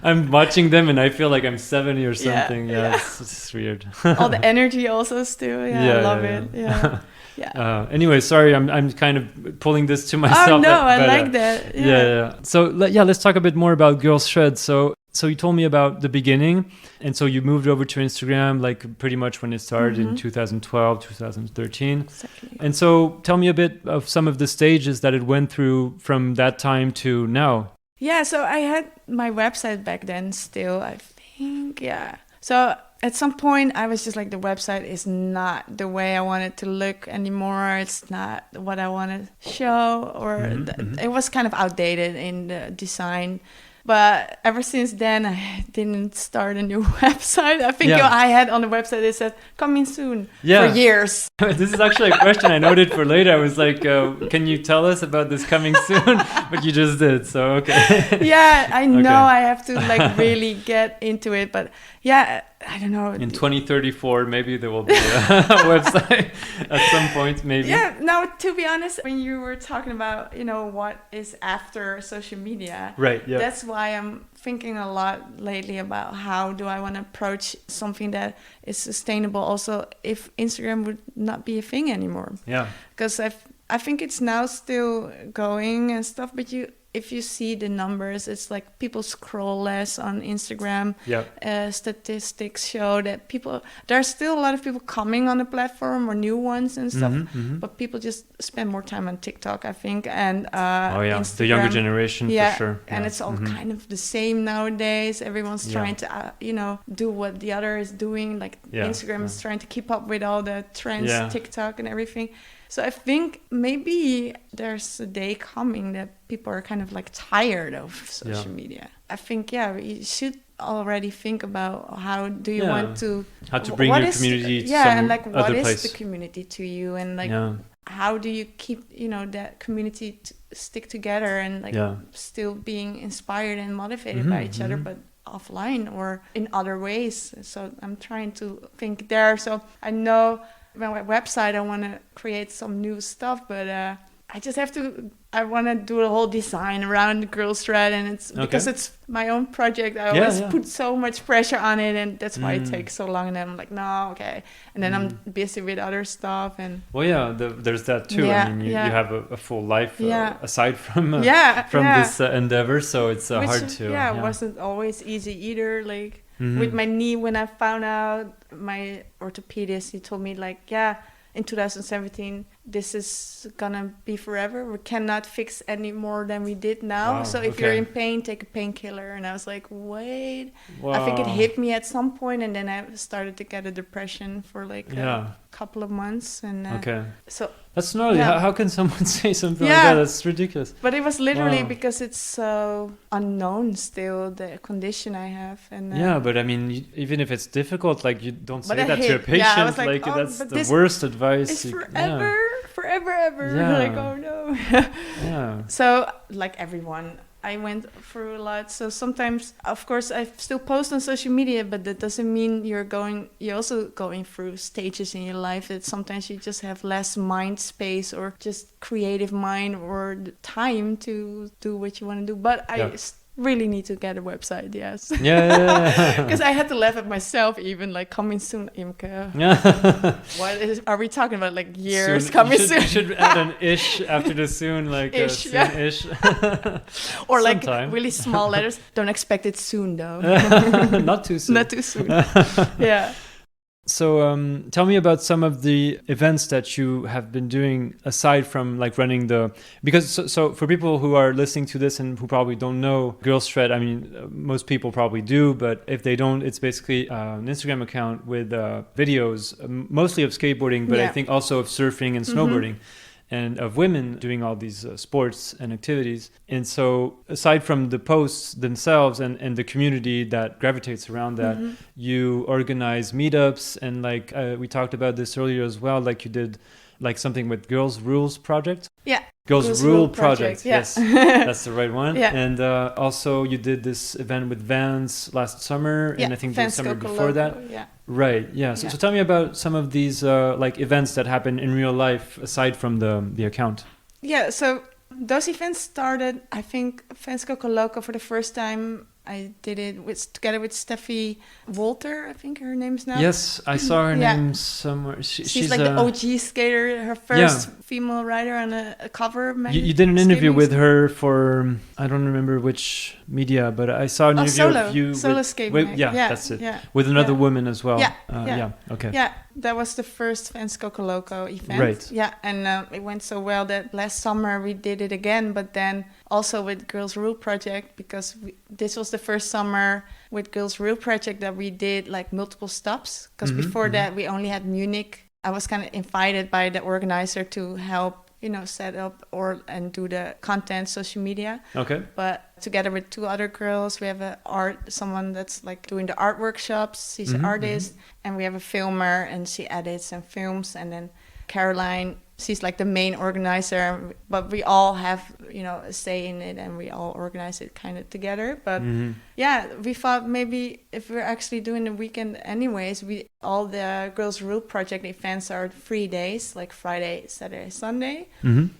I'm watching them and I feel like I'm 70 or something. It's weird. All the energy also still. I love it. Yeah. Yeah. Anyway, sorry, I'm kind of pulling this to myself. Oh no, I like that. Yeah. So let's talk a bit more about Girls Shred. So you told me about the beginning, and so you moved over to Instagram like pretty much when it started in 2012, 2013. Exactly. And so tell me a bit of some of the stages that it went through from that time to now. Yeah, so I had my website back then still, I think. Yeah. So at some point, I was just like, the website is not the way I want it to look anymore. It's not what I want to show, or it was kind of outdated in the design. But ever since then, I didn't start a new website. I think I had on the website, it said coming soon for years. This is actually a question I noted for later. I was like, can you tell us about this coming soon? But you just did, so okay. Yeah, I know I have to like really get into it. But yeah, I don't know. In 2034, maybe there will be a website at some point, maybe. Yeah, no, to be honest, when you were talking about, what is after social media. Right, yeah. That's why I'm thinking a lot lately about how do I want to approach something that is sustainable also if Instagram would not be a thing anymore. Yeah. Because I think it's now still going and stuff, but if you see the numbers, it's like people scroll less on Instagram. Yeah. Statistics show that there's still a lot of people coming on the platform or new ones and stuff, but people just spend more time on TikTok, I think, and Instagram. The younger generation for sure. And it's all kind of the same nowadays. Everyone's trying to, do what the other is doing. Like Instagram is trying to keep up with all the trends, TikTok and everything. So I think maybe there's a day coming that people are kind of like tired of social media. I think, we should already think about how do you want to... How to bring your community to some and like what other is place. The community to you, and like how do you keep, that community to stick together and like still being inspired and motivated by each other, but offline or in other ways. So I'm trying to think there. So I know... my website, I want to create some new stuff, but I just have to, I want to do a whole design around the Girls Shred, and it's because it's my own project. I always put so much pressure on it, and that's why it takes so long. And then I'm like, no, okay. And then I'm busy with other stuff. And there's that too. I mean, you have a full life aside from this endeavor, so it's hard to. It wasn't always easy either. Like with my knee, when I found out, my orthopedist, he told me like, in 2017, this is gonna be forever. We cannot fix any more than we did now. Wow, so if you're in pain, take a painkiller. And I was like, wait. Wow. I think it hit me at some point, and then I started to get a depression for like a couple of months. And so that's gnarly. How can someone say something like that? That's ridiculous. But it was literally because it's so unknown still, the condition I have. And but I mean, even if it's difficult, like you don't say that to a patient. I was like that's the worst advice. It's forever, ever. Like, oh no. So like everyone, I went through a lot. So sometimes, of course, I still post on social media, but that doesn't mean you're also going through stages in your life that sometimes you just have less mind space or just creative mind or the time to do what you want to do. But I really need to get a website, yes. Because I had to laugh at myself even, like, coming soon, Imke. Are we talking about, like, years soon. Coming soon? You should add an ish after the soon, like ish, soon-ish. Or like really small letters. Don't expect it soon, though. Not too soon. Not too soon. Yeah. So tell me about some of the events that you have been doing aside from like running because so for people who are listening to this and who probably don't know Girls Shred, I mean, most people probably do, but if they don't, it's basically an Instagram account with videos, mostly of skateboarding, but I think also of surfing and snowboarding. and of women doing all these sports and activities. And so aside from the posts themselves and the community that gravitates around that, you organize meetups, and like we talked about this earlier as well, like you did like something with Girls Rules Project. Yeah. Girls Rule Project. Yeah. Yes, that's the right one. Yeah. And also you did this event with Vans last summer, and I think the summer before that. Yeah. Right. Yeah. So tell me about some of these like events that happen in real life aside from the account. Yeah. So those events started, I think, Fans Coco Loco for the first time. I did it together with Steffi Walter, I think her name's now. Yes, I saw her name somewhere. She's like the OG skater, her first female rider on a cover magazine. You did an interview with her for, I don't remember which media, but I saw an interview of you. Solo skating. That's it. Yeah. With another woman as well. Okay. Yeah, that was the first Fans Coco Loco event. Right. Yeah, and it went so well that last summer we did it again, but then also with Girls Rule Project, because this was the first summer with Girls Rule Project that we did like multiple stops, because before that we only had Munich. I was kind of invited by the organizer to help, set up and do the content, social media. Okay. But together with two other girls, we have someone that's like doing the art workshops. She's an artist, and we have a filmer, and she edits and films. And then Caroline, she's like the main organizer, but we all have, a say in it, and we all organize it kind of together. But we thought maybe if we're actually doing the weekend anyways, all the Girls Rule Project events are 3 days, like Friday, Saturday, Sunday.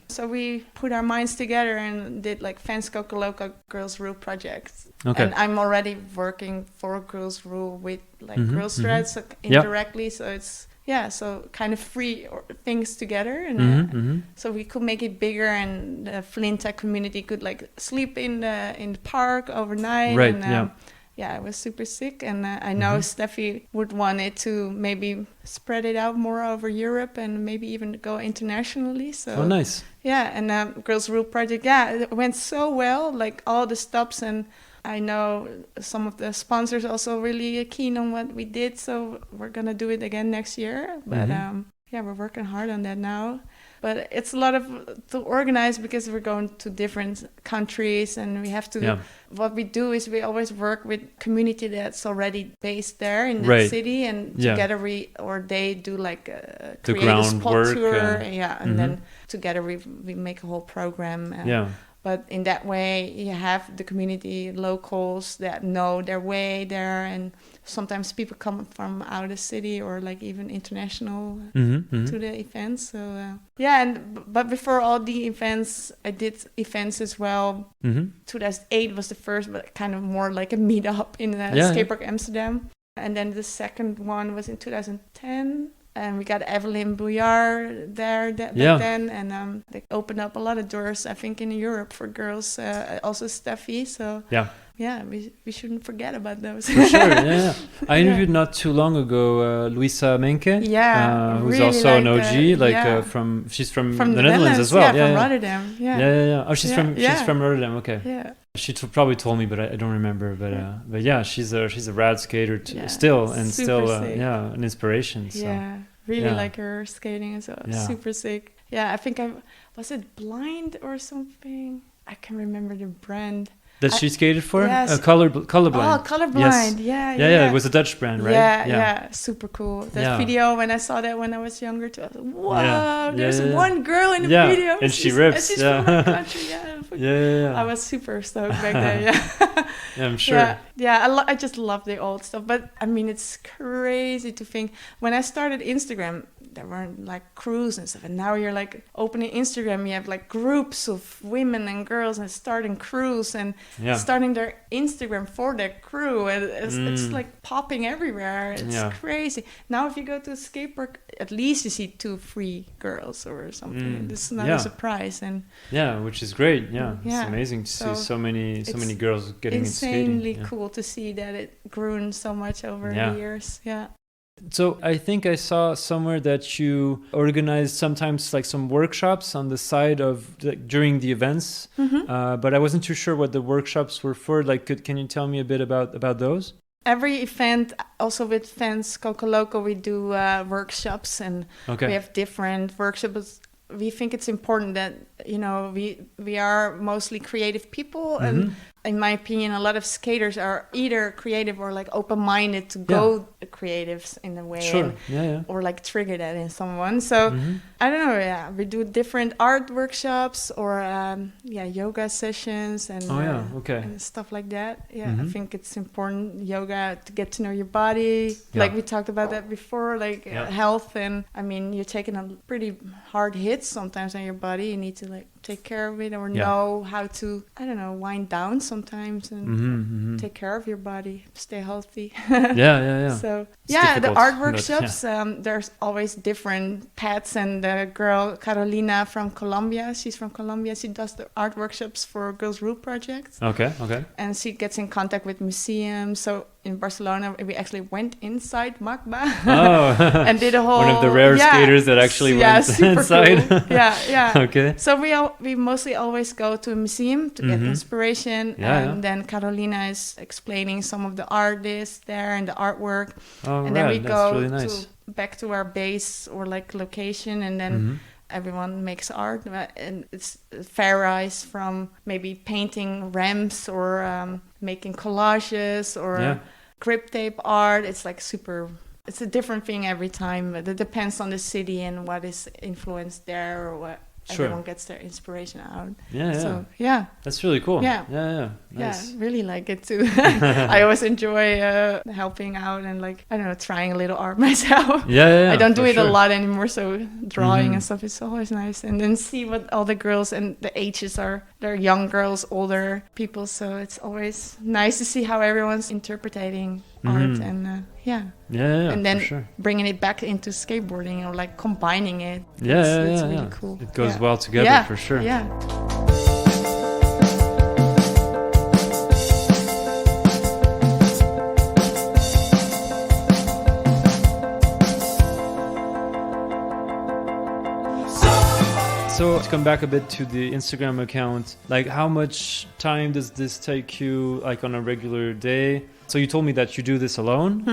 So we put our minds together and did like Fans Coco Loco Girls Rule Project. Okay. And I'm already working for Girls Rule with like Girls Threads indirectly, so it's so kind of free things together, and so we could make it bigger, and the Flinta community could like sleep in the park overnight. Right. And, it was super sick, and I know Steffi would want it to maybe spread it out more over Europe and maybe even go internationally. So nice. Yeah, and Girls Rule Project, it went so well, like all the stops, and I know some of the sponsors also really keen on what we did, so we're gonna do it again next year. But we're working hard on that now. But it's a lot to organize because we're going to different countries, and we have to. Yeah. What we do is we always work with community that's already based there in the city, and together they do like a creative spot tour, and then together we make a whole program. But in that way, you have the community locals that know their way there, and sometimes people come from out of the city or like even international to the events. So but before all the events, I did events as well. 2008 was the first, but kind of more like a meetup in Skatepark Amsterdam, and then the second one was in 2010. And we got Evelyn Bouillard there back then, and they opened up a lot of doors, I think, in Europe for girls. Also Steffi, so we shouldn't forget about those. For sure, I interviewed not too long ago Luisa Menke, who's really also an OG, she's from the Netherlands as well. From Rotterdam. Oh, she's from Rotterdam. Okay. Yeah. She probably told me, but I don't remember. But she's a rad skater still, and still an inspiration. So. Yeah, really like her skating as well. Super sick. Yeah, I think was it Blind or something? I can't remember the brand. That she skated for? Yes. Colorblind. Oh, Colorblind. Yes. Yeah. It was a Dutch brand, right? Yeah. Super cool. That video, when I saw that when I was younger too, I was like, wow, there's one girl in the video. And she rips. And she's from our country. I was super stoked back then, Yeah, I'm sure. I just love the old stuff. But, I mean, it's crazy to think. When I started Instagram, there weren't, like, crews and stuff. And now you're, like, opening Instagram, you have, like, groups of women and girls and starting crews and starting their Instagram for their crew. And it's like, popping everywhere. It's crazy. Now, if you go to a skate park, at least you see 2 free girls or something. This is not a surprise. And which is great. It's amazing to see so many girls getting into skating. Insanely cool to see that it grew so much over the years. So I think I saw somewhere that you organized sometimes like some workshops on the side of during the events, but I wasn't too sure what the workshops were for. Like, can you tell me a bit about those? Every event, also with Fans Coco Loco, we do workshops, and we have different workshops. we think it's important that, you know, we are mostly creative people, and in my opinion, a lot of skaters are either creative or like open-minded to go creatives in a way, or like trigger that in someone. So I don't know. Yeah, we do different art workshops or yoga sessions and and stuff like that. Yeah, I think it's important yoga to get to know your body. Like we talked about that before, like health, and I mean, you're taking a pretty hard hit sometimes on your body. You need to like take care of it or know how to, I don't know, wind down sometimes and take care of your body, stay healthy. So the art workshops, there's always different paths, and the girl Carolina from Colombia, she's from Colombia, she does the art workshops for Girls Rule Project. Okay. And she gets in contact with museums. So in Barcelona, we actually went inside MACBA and did a whole... One of the rare skaters that actually went inside. Cool. Okay. So we mostly always go to a museum to get inspiration. And then Carolina is explaining some of the artists there and the artwork. And then we go really back to our base or like location, and then... everyone makes art, and it's varies from maybe painting ramps or making collages or grip tape art. It's like it's a different thing every time. It depends on the city and what is influenced there, or what everyone gets their inspiration out. So that's really cool. Nice. Yeah, really like it too. I always enjoy helping out and like, I don't know, trying a little art myself. I don't do it a lot anymore, so drawing and stuff is always nice. And then see what all the girls and the ages are. They're young girls, older people, so it's always nice to see how everyone's interpreting art and and then bringing it back into skateboarding or like combining it. It's really cool. It goes well together for sure. So to come back a bit to the Instagram account, like how much time does this take you, like on a regular day? So you told me that you do this alone.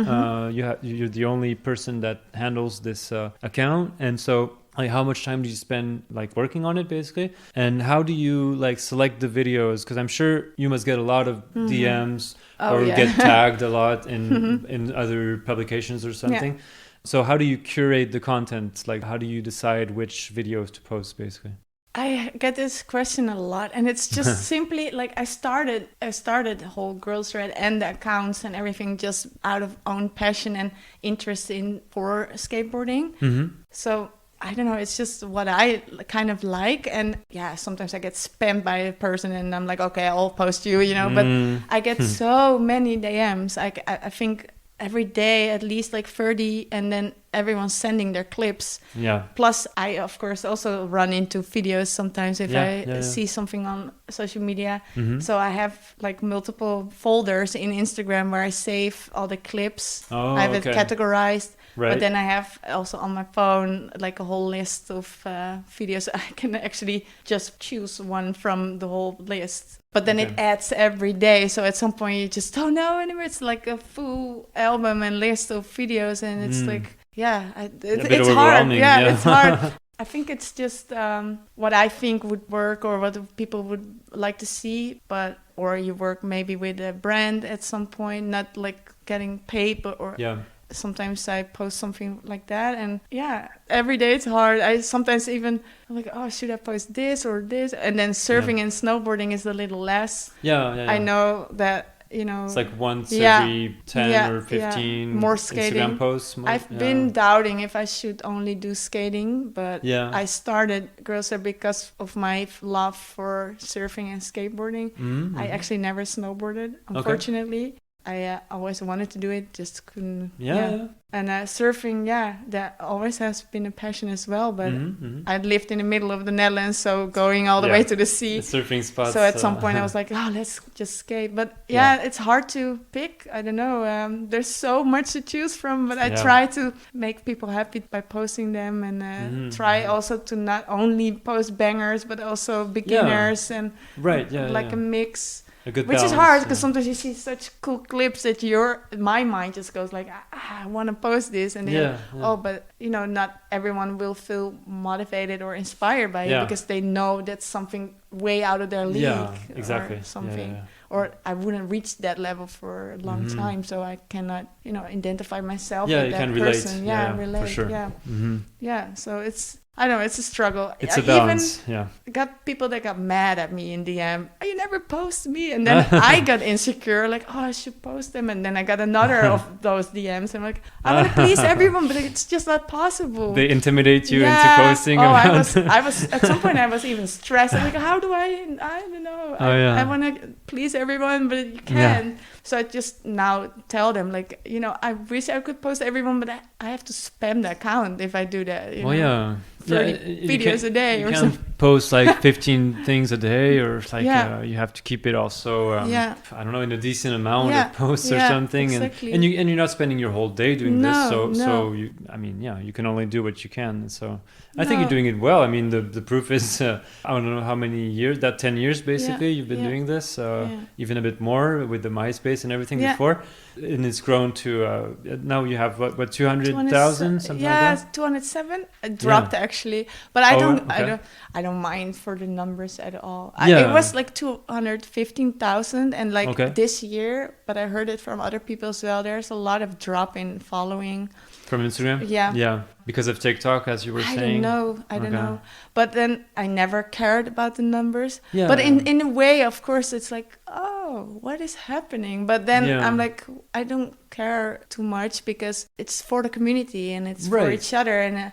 You're the only person that handles this account, and so like how much time do you spend like working on it basically? And how do you like select the videos? Because I'm sure you must get a lot of DMs get tagged a lot in other publications or something. So how do you curate the content? Like how do you decide which videos to post basically? I get this question a lot, and it's just simply like I started the whole Girls Red and the accounts and everything just out of own passion and interest for skateboarding. So I don't know, it's just what I kind of like, and sometimes I get spammed by a person and I'm like, okay, I'll post you, you know, but I get so many DMs. I think every day at least like 30, and then everyone's sending their clips. Plus I of course also run into videos sometimes if I see something on social media. So I have like multiple folders in Instagram where I save all the clips. I have it categorized. But then I have also on my phone like a whole list of videos. I can actually just choose one from the whole list. But then it adds every day. So at some point you just don't know anymore. It's like a full album and list of videos. And it's like, it's hard. It's hard. I think it's just what I think would work or what people would like to see. Or you work maybe with a brand at some point, not like getting paid, or sometimes I post something like that, and every day it's hard. I sometimes I'm like, oh, should I post this or this? And then surfing and snowboarding is a little less. I know that, you know, it's like once every 10 or 15 more skating Instagram posts. I've been doubting if I should only do skating, but I started Girls Red because of my love for surfing and skateboarding. I actually never snowboarded, unfortunately. I always wanted to do it, just couldn't. And surfing, that always has been a passion as well. But I lived in the middle of the Netherlands, so going all the way to the sea. The surfing spots. So at some point I was like, oh, let's just skate. But it's hard to pick. I don't know. There's so much to choose from, but I try to make people happy by posting them, and try also to not only post bangers, but also beginners and like a mix. a good which balance, is hard yeah. because sometimes you see such cool clips that my mind just goes like, I want to post this, and then Yeah. oh, but not everyone will feel motivated or inspired by it Yeah. because they know that's something way out of their league. Yeah, exactly. Or something. Yeah. Or I wouldn't reach that level for a long time, so I cannot, identify myself Yeah, with you that can relate. person. Yeah, relate. for sure. Yeah, Mhm. yeah. So I don't know, it's a struggle. It's a I balance. Yeah. even got people that got mad at me in DM. Oh, you never post me, and then I got insecure, like, oh, I should post them, and then I got another of those DMs. I'm like, I want to please everyone, but it's just not possible. They intimidate you Yeah. into posting. Oh, about I was at some point I was even stressed. I'm like, how do I don't know. Oh, yeah. I want to please everyone, but you can't. So I just now tell them, like, I wish I could post everyone, but I have to spam the account if I do that. Well, yeah. 30 videos a day you or can't something. post like 15 things a day, or like Yeah. you have to keep it also Yeah. I don't know, in a decent amount Yeah. of posts or Yeah, something. exactly. and you're not spending your whole day doing this, No, so no. you can only do what you can. So I think you're doing it well. I mean, the proof is I don't know how many years, that 10 years basically you've been doing this, even a bit more with the MySpace and everything before, and it's grown to now you have what 200,000 something like that. 207. It dropped actually, but I don't mind for the numbers at all. It was like 215,000, and like this year, but I heard it from other people as well. There's a lot of drop in following from Instagram. Yeah, because of TikTok, as you were saying. I don't know. But then I never cared about the numbers. Yeah. But in a way, of course, it's like, oh, what is happening? But then I'm like, I don't care too much because it's for the community and it's for each other. And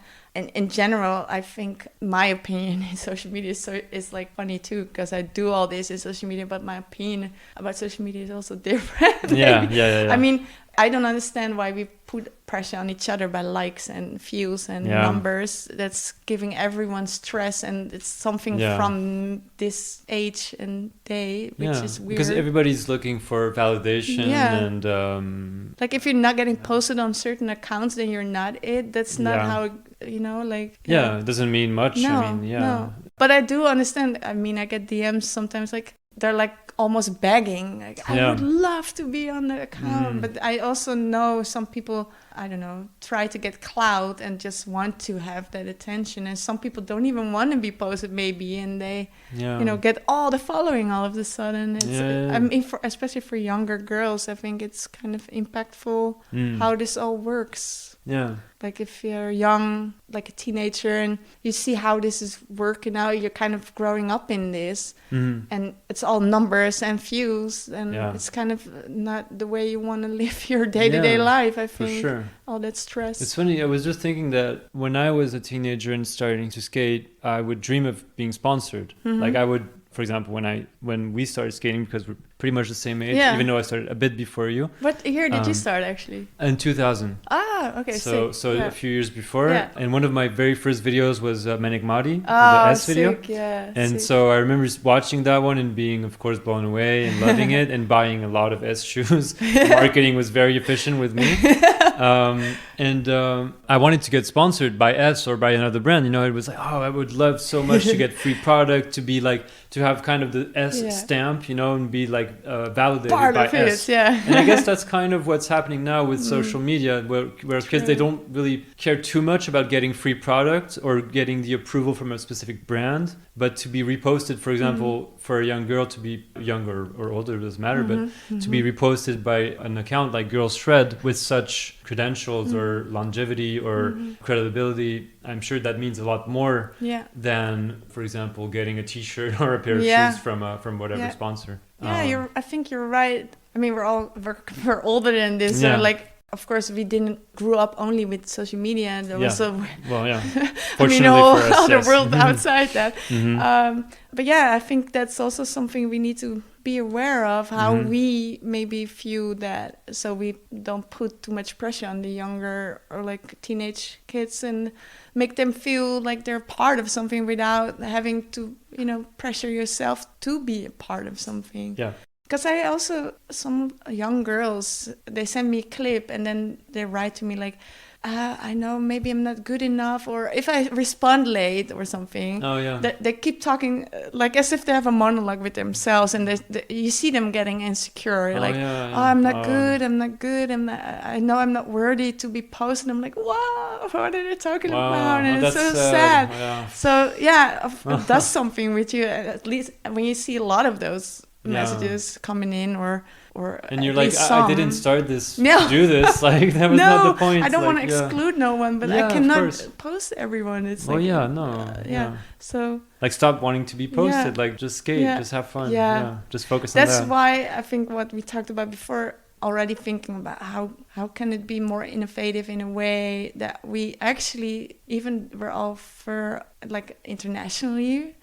in general, I think my opinion in social media is like funny too, because I do all this in social media, but my opinion about social media is also different. Yeah. I mean, I don't understand why we put pressure on each other by likes and views and numbers. That's giving everyone stress, and it's something from this age and day, which is weird. Because everybody's looking for validation and... like if you're not getting posted on certain accounts, then you're not it. That's not how, like... it doesn't mean much. No. But I do understand. I mean, I get DMs sometimes, like, they're like almost begging. Like, I would love to be on the account. But I also know some people, I don't know, try to get clout and just want to have that attention. And some people don't even want to be posted maybe. And they, get all the following all of a sudden. I mean, especially for younger girls, I think it's kind of impactful how this all works. Yeah. Like if you're young, like a teenager, and you see how this is working out, you're kind of growing up in this, and it's all numbers and views, and it's kind of not the way you want to live your day-to-day life, I think. For sure. All that stress. It's funny, I was just thinking that when I was a teenager and starting to skate, I would dream of being sponsored. Like I would, for example, when we started skating, because we're pretty much the same age, even though I started a bit before you. What year did you start actually? In 2000. Ah, okay. So a few years before. Yeah. And one of my very first videos was Manic Marty, the Oh, S video. sick, yeah. And so I remember watching that one and being, of course, blown away and loving it and buying a lot of S shoes. Marketing was very efficient with me. I wanted to get sponsored by S or by another brand. It was like, oh, I would love so much to get free product, to be like, to have kind of the S stamp, and be like validated Part by of S. it, yeah. And I guess that's kind of what's happening now with social media, where kids, they don't really care too much about getting free product or getting the approval from a specific brand, but to be reposted, for example, for a young girl to be younger or older, it doesn't matter, but to be reposted by an account like Girls Shred with such credentials or longevity or credibility, I'm sure that means a lot more than, for example, getting a t-shirt or a pair of shoes from whatever sponsor. Yeah, I think you're right. I mean, we're older than this, so like, of course, we didn't grew up only with social media, and there was Fortunately the for us, other world outside that. But yeah, I think that's also something we need to be aware of, how we maybe view that, so we don't put too much pressure on the younger or like teenage kids and make them feel like they're part of something without having to, pressure yourself to be a part of something. Yeah. Because I also, some young girls, they send me a clip and then they write to me like, I know maybe I'm not good enough, or if I respond late or something. Oh yeah. They keep talking like as if they have a monologue with themselves, and you see them getting insecure. Oh, Like, yeah, oh, I'm not good. I'm not good. I know I'm not worthy to be posted. I'm like, wow, what are they talking about? And it's so sad. Yeah. So yeah, it does something with you. At least when you see a lot of those messages coming in, or and you're like, I didn't start this to do this. Like that was not the point. I don't want to exclude no one, but I cannot post everyone. It's like, So like, stop wanting to be posted. Like, just skate, just have fun. Just focus on that. That's why I think what we talked about before, already thinking about how can it be more innovative in a way that we actually, even we're all for like internationally,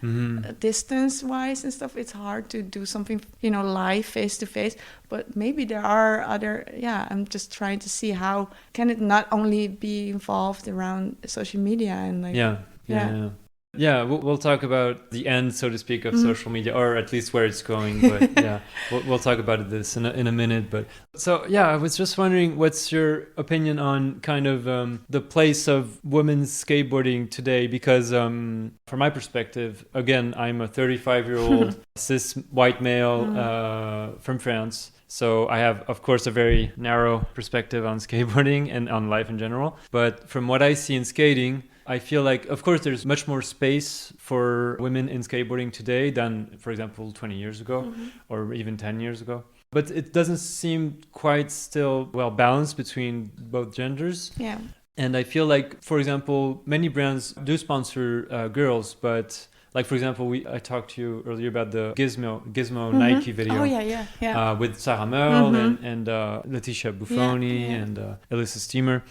distance wise and stuff, it's hard to do something, live, face to face. But maybe there are other, I'm just trying to see how can it not only be involved around social media and like Yeah, we'll talk about the end, so to speak, of social media, or at least where it's going. But we'll talk about this in a minute. But so I was just wondering, what's your opinion on kind of the place of women's skateboarding today? Because from my perspective, again, I'm a 35-year-old cis white male from France. So I have, of course, a very narrow perspective on skateboarding and on life in general. But from what I see in skating, I feel like, of course, there's much more space for women in skateboarding today than, for example, 20 years ago or even 10 years ago. But it doesn't seem quite still well balanced between both genders. Yeah. And I feel like, for example, many brands do sponsor girls, but like, for example, I talked to you earlier about the Gizmo Nike video. Oh, yeah. With Sarah Merle and Letitia Buffoni and Elissa Steamer.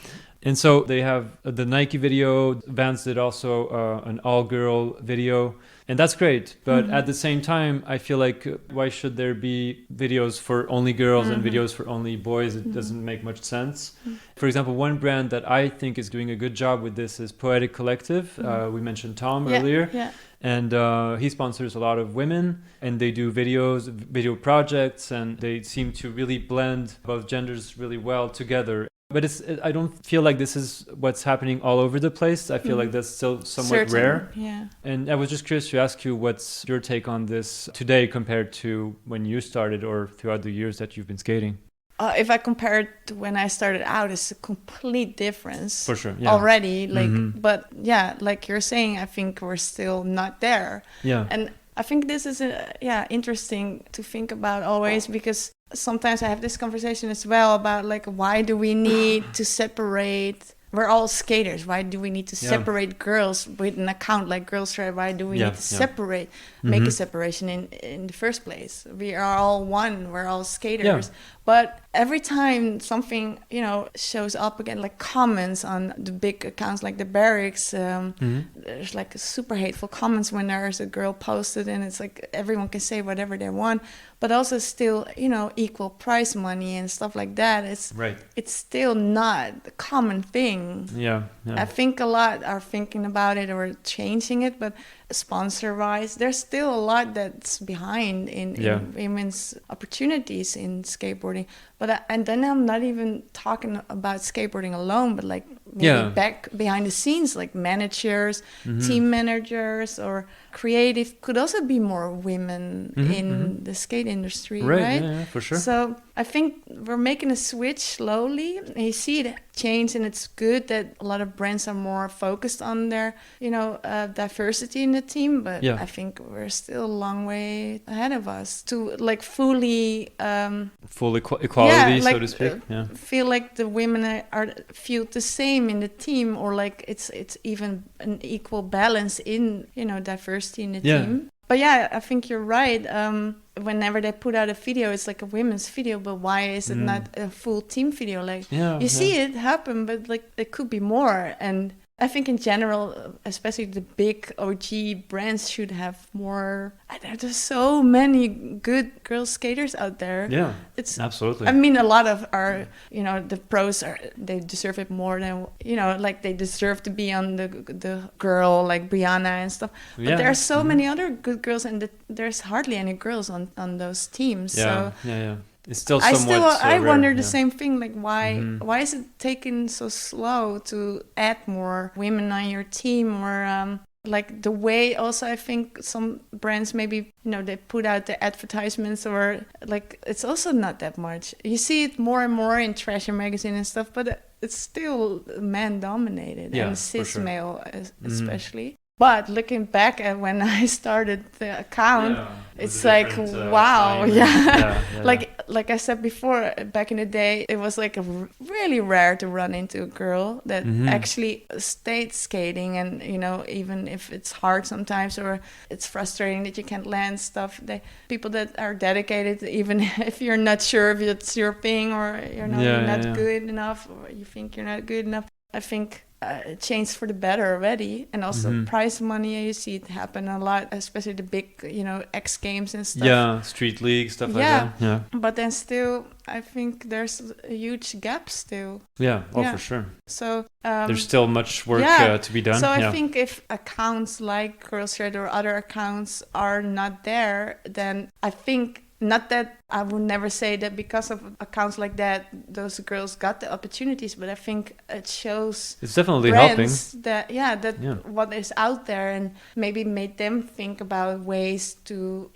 And so they have the Nike video. Vans did also an all-girl video. And that's great. But at the same time, I feel like why should there be videos for only girls and videos for only boys? It doesn't make much sense. For example, one brand that I think is doing a good job with this is Poetic Collective. We mentioned Tom earlier. Yeah. And he sponsors a lot of women, and they do video projects, and they seem to really blend both genders really well together. But I don't feel like this is what's happening all over the place. I feel like that's still somewhat rare. Yeah. And I was just curious to ask you, what's your take on this today compared to when you started or throughout the years that you've been skating? If I compare it to when I started out, it's a complete difference. For sure, yeah. Already, but like you're saying, I think we're still not there. Yeah. And I think this is interesting to think about always, because sometimes I have this conversation as well about like, why do we need to separate? We're all skaters. Why do we need to separate girls with an account like Girls Try? Why do we need to separate, make a separation in the first place? We are all one. We're all skaters. Yeah. But every time something, shows up again, like comments on the big accounts like the Barracks, there's like super hateful comments when there's a girl posted, and it's like everyone can say whatever they want, but also still, equal prize money and stuff like that. It's still not a common thing. Yeah. I think a lot are thinking about it or changing it, but sponsor-wise, there's still a lot that's behind in women's opportunities in skateboarding. But and then I'm not even talking about skateboarding alone, but like maybe back behind the scenes, like managers, team managers, or creative could also be more women in the skate industry, right? Yeah, for sure. So I think we're making a switch slowly, and you see it change, and it's good that a lot of brands are more focused on their, diversity in the team. But I think we're still a long way ahead of us to like fully equality, so to speak. Feel like the women are feel the same in the team, or like it's even an equal balance in diversity in the team. But I think you're right. Whenever they put out a video, it's like a women's video, but why is it not a full team video? Like you see it happen, but like there could be more. And I think in general, especially the big OG brands should have more. There's so many good girl skaters out there. Yeah, it's absolutely. I mean, a lot of our, the pros they deserve it more than, like they deserve to be on the girl like Brianna and stuff. But there are so many other good girls, and there's hardly any girls on those teams. Yeah, so it's still I somewhat I rare, wonder the yeah. same thing. Like, why is it taking so slow to add more women on your team, or like the way also I think some brands maybe they put out the advertisements, or like it's also not that much. You see it more and more in Treasure magazine and stuff, but it's still man dominated and cis male especially. But looking back at when I started the account, it's like, wow, like I said before, back in the day, it was like really rare to run into a girl that actually stayed skating. And, even if it's hard sometimes or it's frustrating that you can't land stuff, people that are dedicated, even if you're not sure if it's your thing or you're not good enough or you think you're not good enough, I think it changed for the better already. And also prize money, you see it happen a lot, especially the big, X Games and stuff. Yeah, street league, stuff like that. Yeah. But then still, I think there's a huge gap still. Yeah, for sure. So there's still much work to be done. So I think if accounts like Girls Shred or other accounts are not there, then I think, not that I would never say that because of accounts like that, those girls got the opportunities, but I think it shows it's definitely brands helping that what is out there, and maybe made them think about ways to,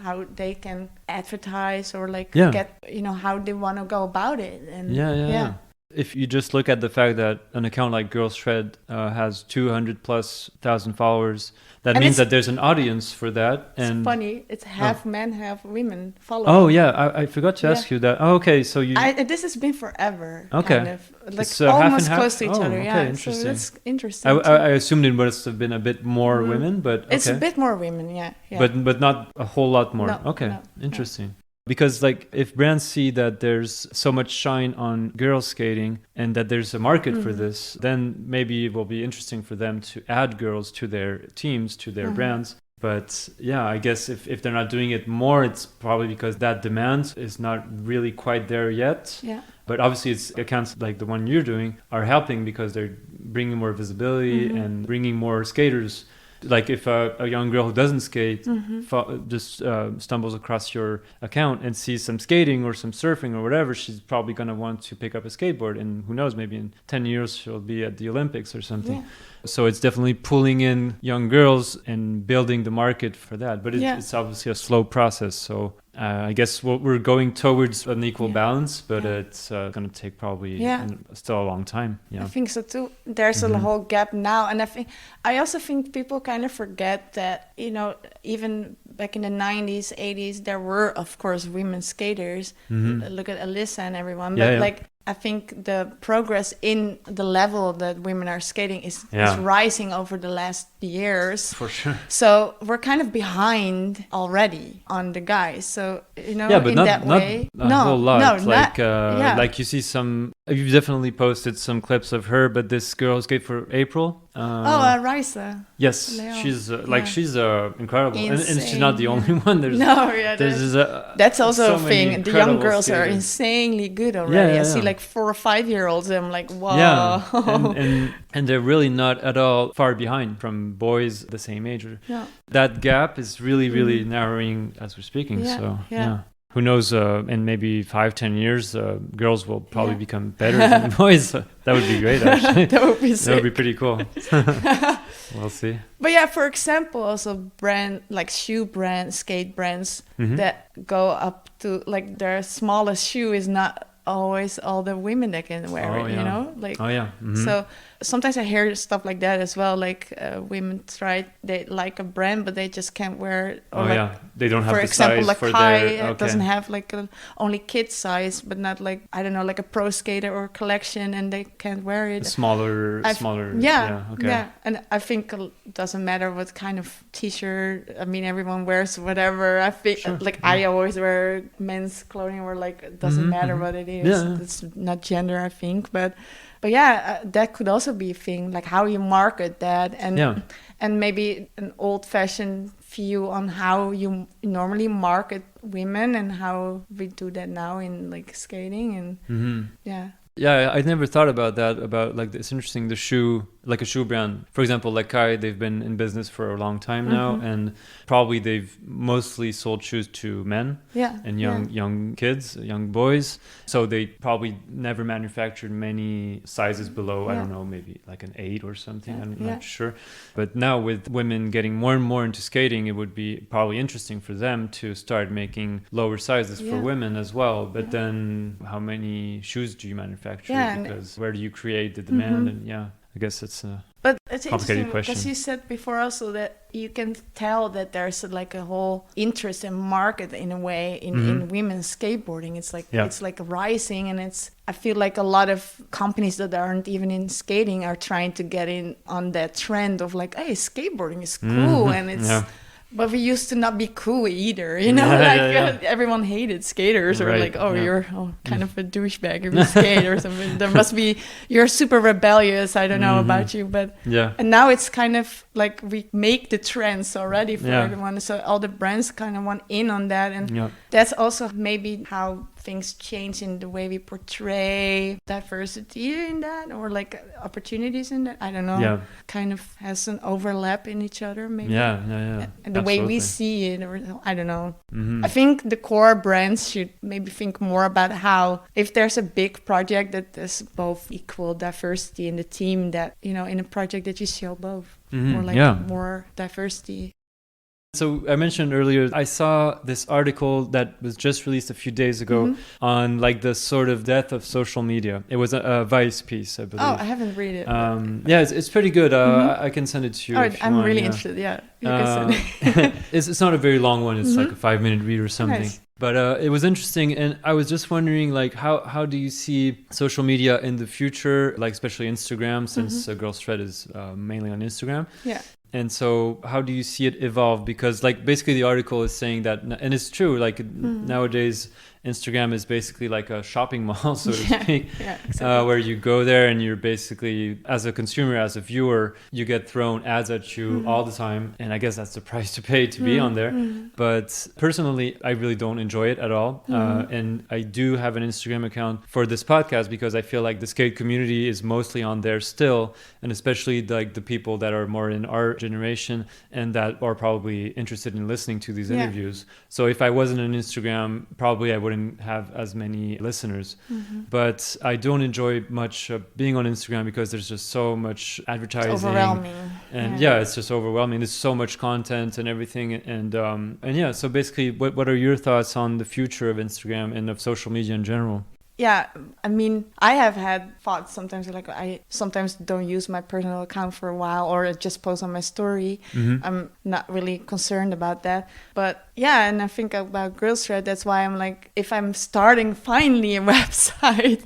how they can advertise or get, how they want to go about it. And yeah. If you just look at the fact that an account like Girls Shred has 200,000+ followers, that means that there's an audience for that. And it's funny, it's half men, half women following. Oh yeah, I forgot to ask you that. Oh, okay, so this has been forever. Okay, kind of, like it's, almost half close to each other. Okay, Yeah, interesting. So that's interesting. I assumed it must have been a bit more women, but okay. It's a bit more women, yeah. But not a whole lot more. No, okay, no, interesting. No. Because if brands see that there's so much shine on girls skating and that there's a market for this, then maybe it will be interesting for them to add girls to their teams, to their brands. But yeah, I guess if they're not doing it more, it's probably because that demand is not really quite there yet. Yeah. But obviously it's accounts like the one you're doing are helping because they're bringing more visibility and bringing more skaters. Like if a young girl who doesn't skate just stumbles across your account and sees some skating or some surfing or whatever, she's probably going to want to pick up a skateboard. And who knows, maybe in 10 years she'll be at the Olympics or something. Yeah. So it's definitely pulling in young girls and building the market for that. But it's obviously a slow process. So I guess we're going towards an equal balance, but it's going to take probably still a long time. Yeah, I think so too. There's a whole gap now. And I also think people kind of forget that, even back in the 90s, 80s, there were, of course, women skaters. Look at Alyssa and everyone. But I think the progress in the level that women are skating is rising over the last years. For sure. So we're kind of behind already on the guys. So, but in not, that way. Not a whole lot. No, like you see you've definitely posted some clips of her, but this girl who skate for April. Risa. Yes, Leo. she's she's incredible, and she's not the only one. That's also a thing. The young girls skaters. are insanely good already. I see 4 or 5 year olds. I'm like, wow. Yeah, and they're really not at all far behind from boys the same age. Yeah. That gap is really narrowing as we're speaking. Yeah. Who knows, in maybe 5-10 years, girls will probably become better than boys. That would be great, actually. That would be sick. That would be pretty cool. We'll see. But for example, also shoe brands, skate brands that go up to, their smallest shoe is not always all the women that can wear it, So sometimes I hear stuff like that as well, women they like a brand but they just can't wear it, or they don't have for the example size for Kai doesn't have only kid size, but not I don't know, a pro skater or collection, and they can't wear it. Smaller. And I think it doesn't matter what kind of t-shirt. I mean, everyone wears whatever. I think I always wear men's clothing, or it doesn't matter what it is. It's not gender, I think, but that could also be a thing, how you market that, and maybe an old-fashioned view on how you normally market women and how we do that now in skating, and Yeah, I never thought about that. About like it's interesting. The shoe, like a shoe brand, for example, like Kai, they've been in business for a long time now, and probably they've mostly sold shoes to men and young kids, young boys. So they probably never manufactured many sizes below. I don't know, maybe like an 8 or something. I'm not sure. But now with women getting more and more into skating, it would be probably interesting for them to start making lower sizes for women as well. But then how many shoes do you manufacture? Because where do you create the demand? And I guess it's a but it's complicated question. Because you said before also that you can tell that there's like a whole interest and market in a way in women's skateboarding. It's like it's like rising, and I feel like a lot of companies that aren't even in skating are trying to get in on that trend of like, hey, skateboarding is cool, and it's. But we used to not be cool either, you know. Everyone hated skaters, or like, you're kind of a douchebag if you skate or something. There must be you're super rebellious. I don't know about you, but and now it's kind of like we make the trends already for everyone. So all the brands kind of want in on that, and that's also maybe how things change in the way we portray diversity in that, or like opportunities in that. I don't know. Kind of has an overlap in each other, maybe. And the way we see it, or I don't know. I think the core brands should maybe think more about how, if there's a big project that there's both equal diversity in the team, that, you know, in a project that you show both, or like more diversity. So I mentioned earlier, I saw this article that was just released a few days ago on like the sort of death of social media. It was a Vice piece, I believe. Oh, I haven't read it. It's pretty good. I can send it to you. If you I'm want, really interested. You can send it. It's not a very long one. It's like a 5-minute read or something. Nice. But it was interesting, and I was just wondering, like, how do you see social media in the future, like especially Instagram, since Girls Thread is mainly on Instagram. Yeah. And so how do you see it evolve? Because like basically the article is saying that, and it's true, like nowadays Instagram is basically like a shopping mall, so to speak, exactly. Where you go there and you're basically, as a consumer, as a viewer, you get thrown ads at you all the time. And I guess that's the price to pay to be on there. But personally, I really don't enjoy it at all. And I do have an Instagram account for this podcast because I feel like the skate community is mostly on there still. And especially like the people that are more in our generation and that are probably interested in listening to these interviews. So if I wasn't on Instagram, probably I wouldn't have as many listeners. But I don't enjoy much being on Instagram because there's just so much advertising. It's overwhelming. And it's just overwhelming. There's so much content and everything. And so basically, what are your thoughts on the future of Instagram and of social media in general? Yeah, I mean, I have had thoughts sometimes, like I sometimes don't use my personal account for a while, or just post on my story. I'm not really concerned about that. But yeah, and I think about Girls Thread, that's why I'm like, if I'm starting finally a website,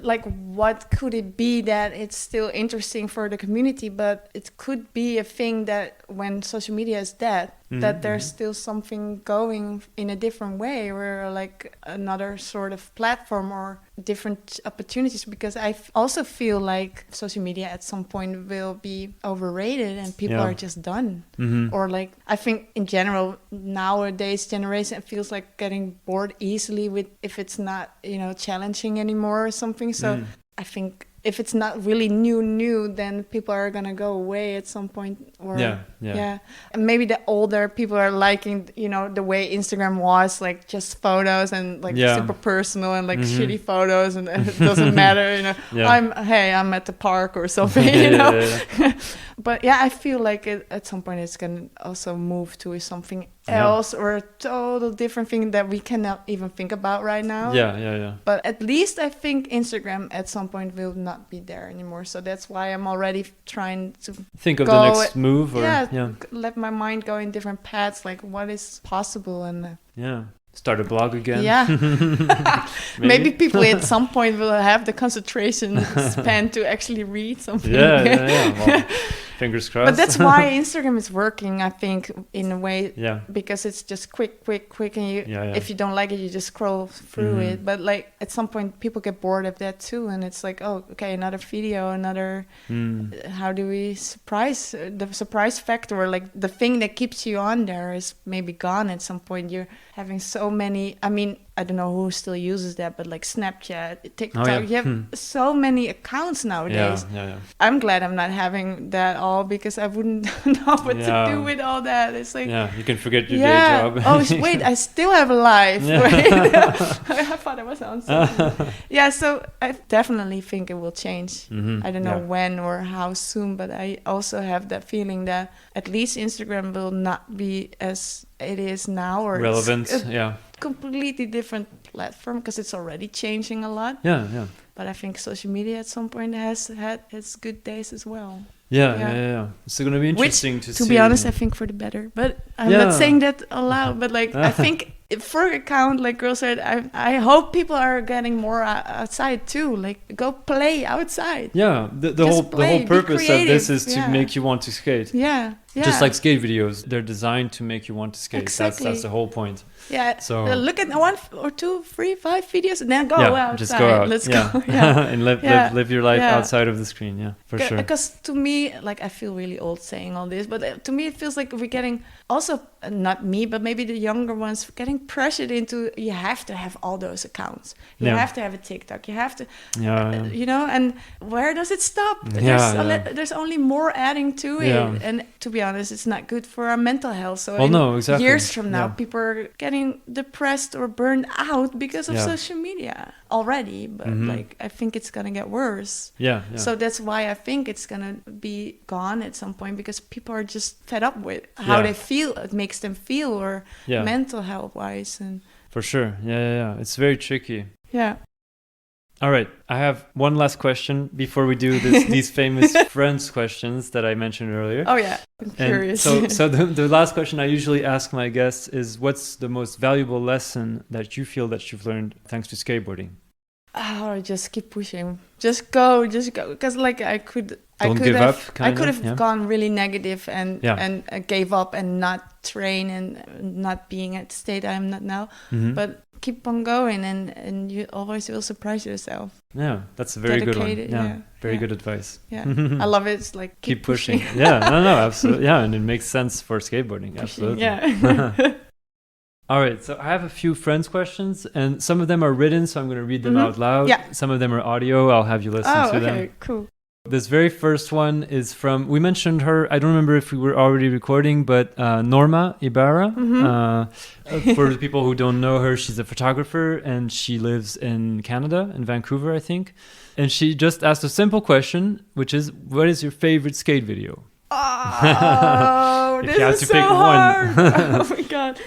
like what could it be that it's still interesting for the community, but it could be a thing that when social media is dead, that there's still something going in a different way, or like another sort of platform or different opportunities, because I also feel like social media at some point will be overrated and people are just done. Or like, I think in general nowadays generation feels like getting bored easily with if it's not, you know, challenging anymore or something. So I think if it's not really new, then people are gonna go away at some point. Or and maybe the older people are liking, you know, the way Instagram was, like just photos and like super personal and like shitty photos, and it doesn't matter, you know. I'm at the park or something, you know. But I feel like at some point it's gonna also move to something else, or a total different thing that we cannot even think about right now. But at least I think Instagram at some point will not be there anymore. So that's why I'm already trying to think of the next move, or let my mind go in different paths, like what is possible. And start a blog again. Maybe people at some point will have the concentration span to actually read something. Well, fingers crossed. But that's why Instagram is working, I think, in a way, because it's just quick, and you, if you don't like it, you just scroll through it. But like at some point, people get bored of that too, and it's like, oh, okay, another video, another. How do we surprise the surprise factor? Or like the thing that keeps you on there is maybe gone at some point. You're having so many. I mean, I don't know who still uses that, but like Snapchat, TikTok, yeah. you have so many accounts nowadays. Yeah. I'm glad I'm not having that all because I wouldn't know what to do with all that. It's like, you can forget your day job. Oh, wait, I still have a life. Wait. I thought I was on something. Yeah, so I definitely think it will change. I don't know when or how soon, but I also have that feeling that at least Instagram will not be as it is now, or relevant. Completely different platform because it's already changing a lot. But I think social media at some point has had its good days as well. Yeah. It's going to be interesting to see. To be honest, I think for the better. But I'm not saying that aloud. But like, I think for account, like girls said, I hope people are getting more outside too. Like, go play outside. Yeah, the whole purpose of this is to make you want to skate. Yeah. Just like skate videos, they're designed to make you want to skate. Exactly. That's the whole point. Yeah. So look at 1 or 2, 3, 5 videos, and then go outside. Just go out. Let's go. Yeah. And live your life outside of the screen. Yeah, for sure. Because to me, like, I feel really old saying all this, but to me it feels like we're getting also, not me, but maybe the younger ones, getting pressured into, you have to have all those accounts. You have to have a TikTok. You have to, you know, and where does it stop? There's only more adding to it. And to be honest, it's not good for our mental health. So years from now, people are getting depressed or burned out because of social media already. But like, I think it's going to get worse. So that's why I think it's going to be gone at some point, because people are just fed up with how they feel. It makes them feel, or mental health wise. And for sure. Yeah. It's very tricky. Yeah. All right. I have one last question before we do these famous friends questions that I mentioned earlier. Oh, yeah. I'm curious. So the last question I usually ask my guests is, what's the most valuable lesson that you feel that you've learned thanks to skateboarding? Oh, just keep pushing. Just go. Because like I could have gone really negative and gave up and not train and not being at the state I'm not now. But keep on going, and you always will surprise yourself. Yeah, that's a very good one. Yeah, very good advice. Yeah, I love it. It's like keep pushing. No, absolutely. Yeah, and it makes sense for skateboarding. Absolutely. Yeah. All right, so I have a few friends questions, and some of them are written, so I'm going to read them out loud. Yeah. Some of them are audio. I'll have you listen to them. Okay, cool. This very first one is from, we mentioned her, I don't remember if we were already recording, but Norma Ibarra. For the people who don't know her, she's a photographer, and she lives in Canada, in Vancouver, I think. And she just asked a simple question, which is, what is your favorite skate video? Oh, this is so hard. Oh my God.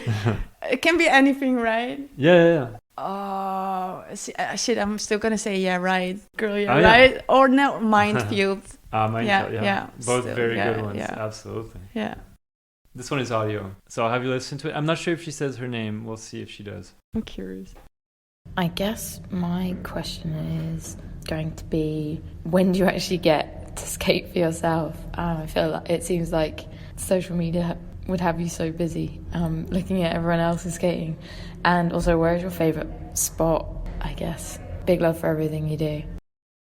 It can be anything, right? Yeah. Oh, shit, I'm still going to say, right. Girl, right. Yeah. Or no, Minefield. Minefield, yeah. Both still, very good ones, yeah. Absolutely. Yeah. This one is audio, so I'll have you listen to it. I'm not sure if she says her name. We'll see if she does. I'm curious. I guess my question is going to be, when do you actually get to skate for yourself? I feel like it seems like social media would have you so busy looking at everyone else's skating. And also, where is your favourite spot, I guess? Big love for everything you do.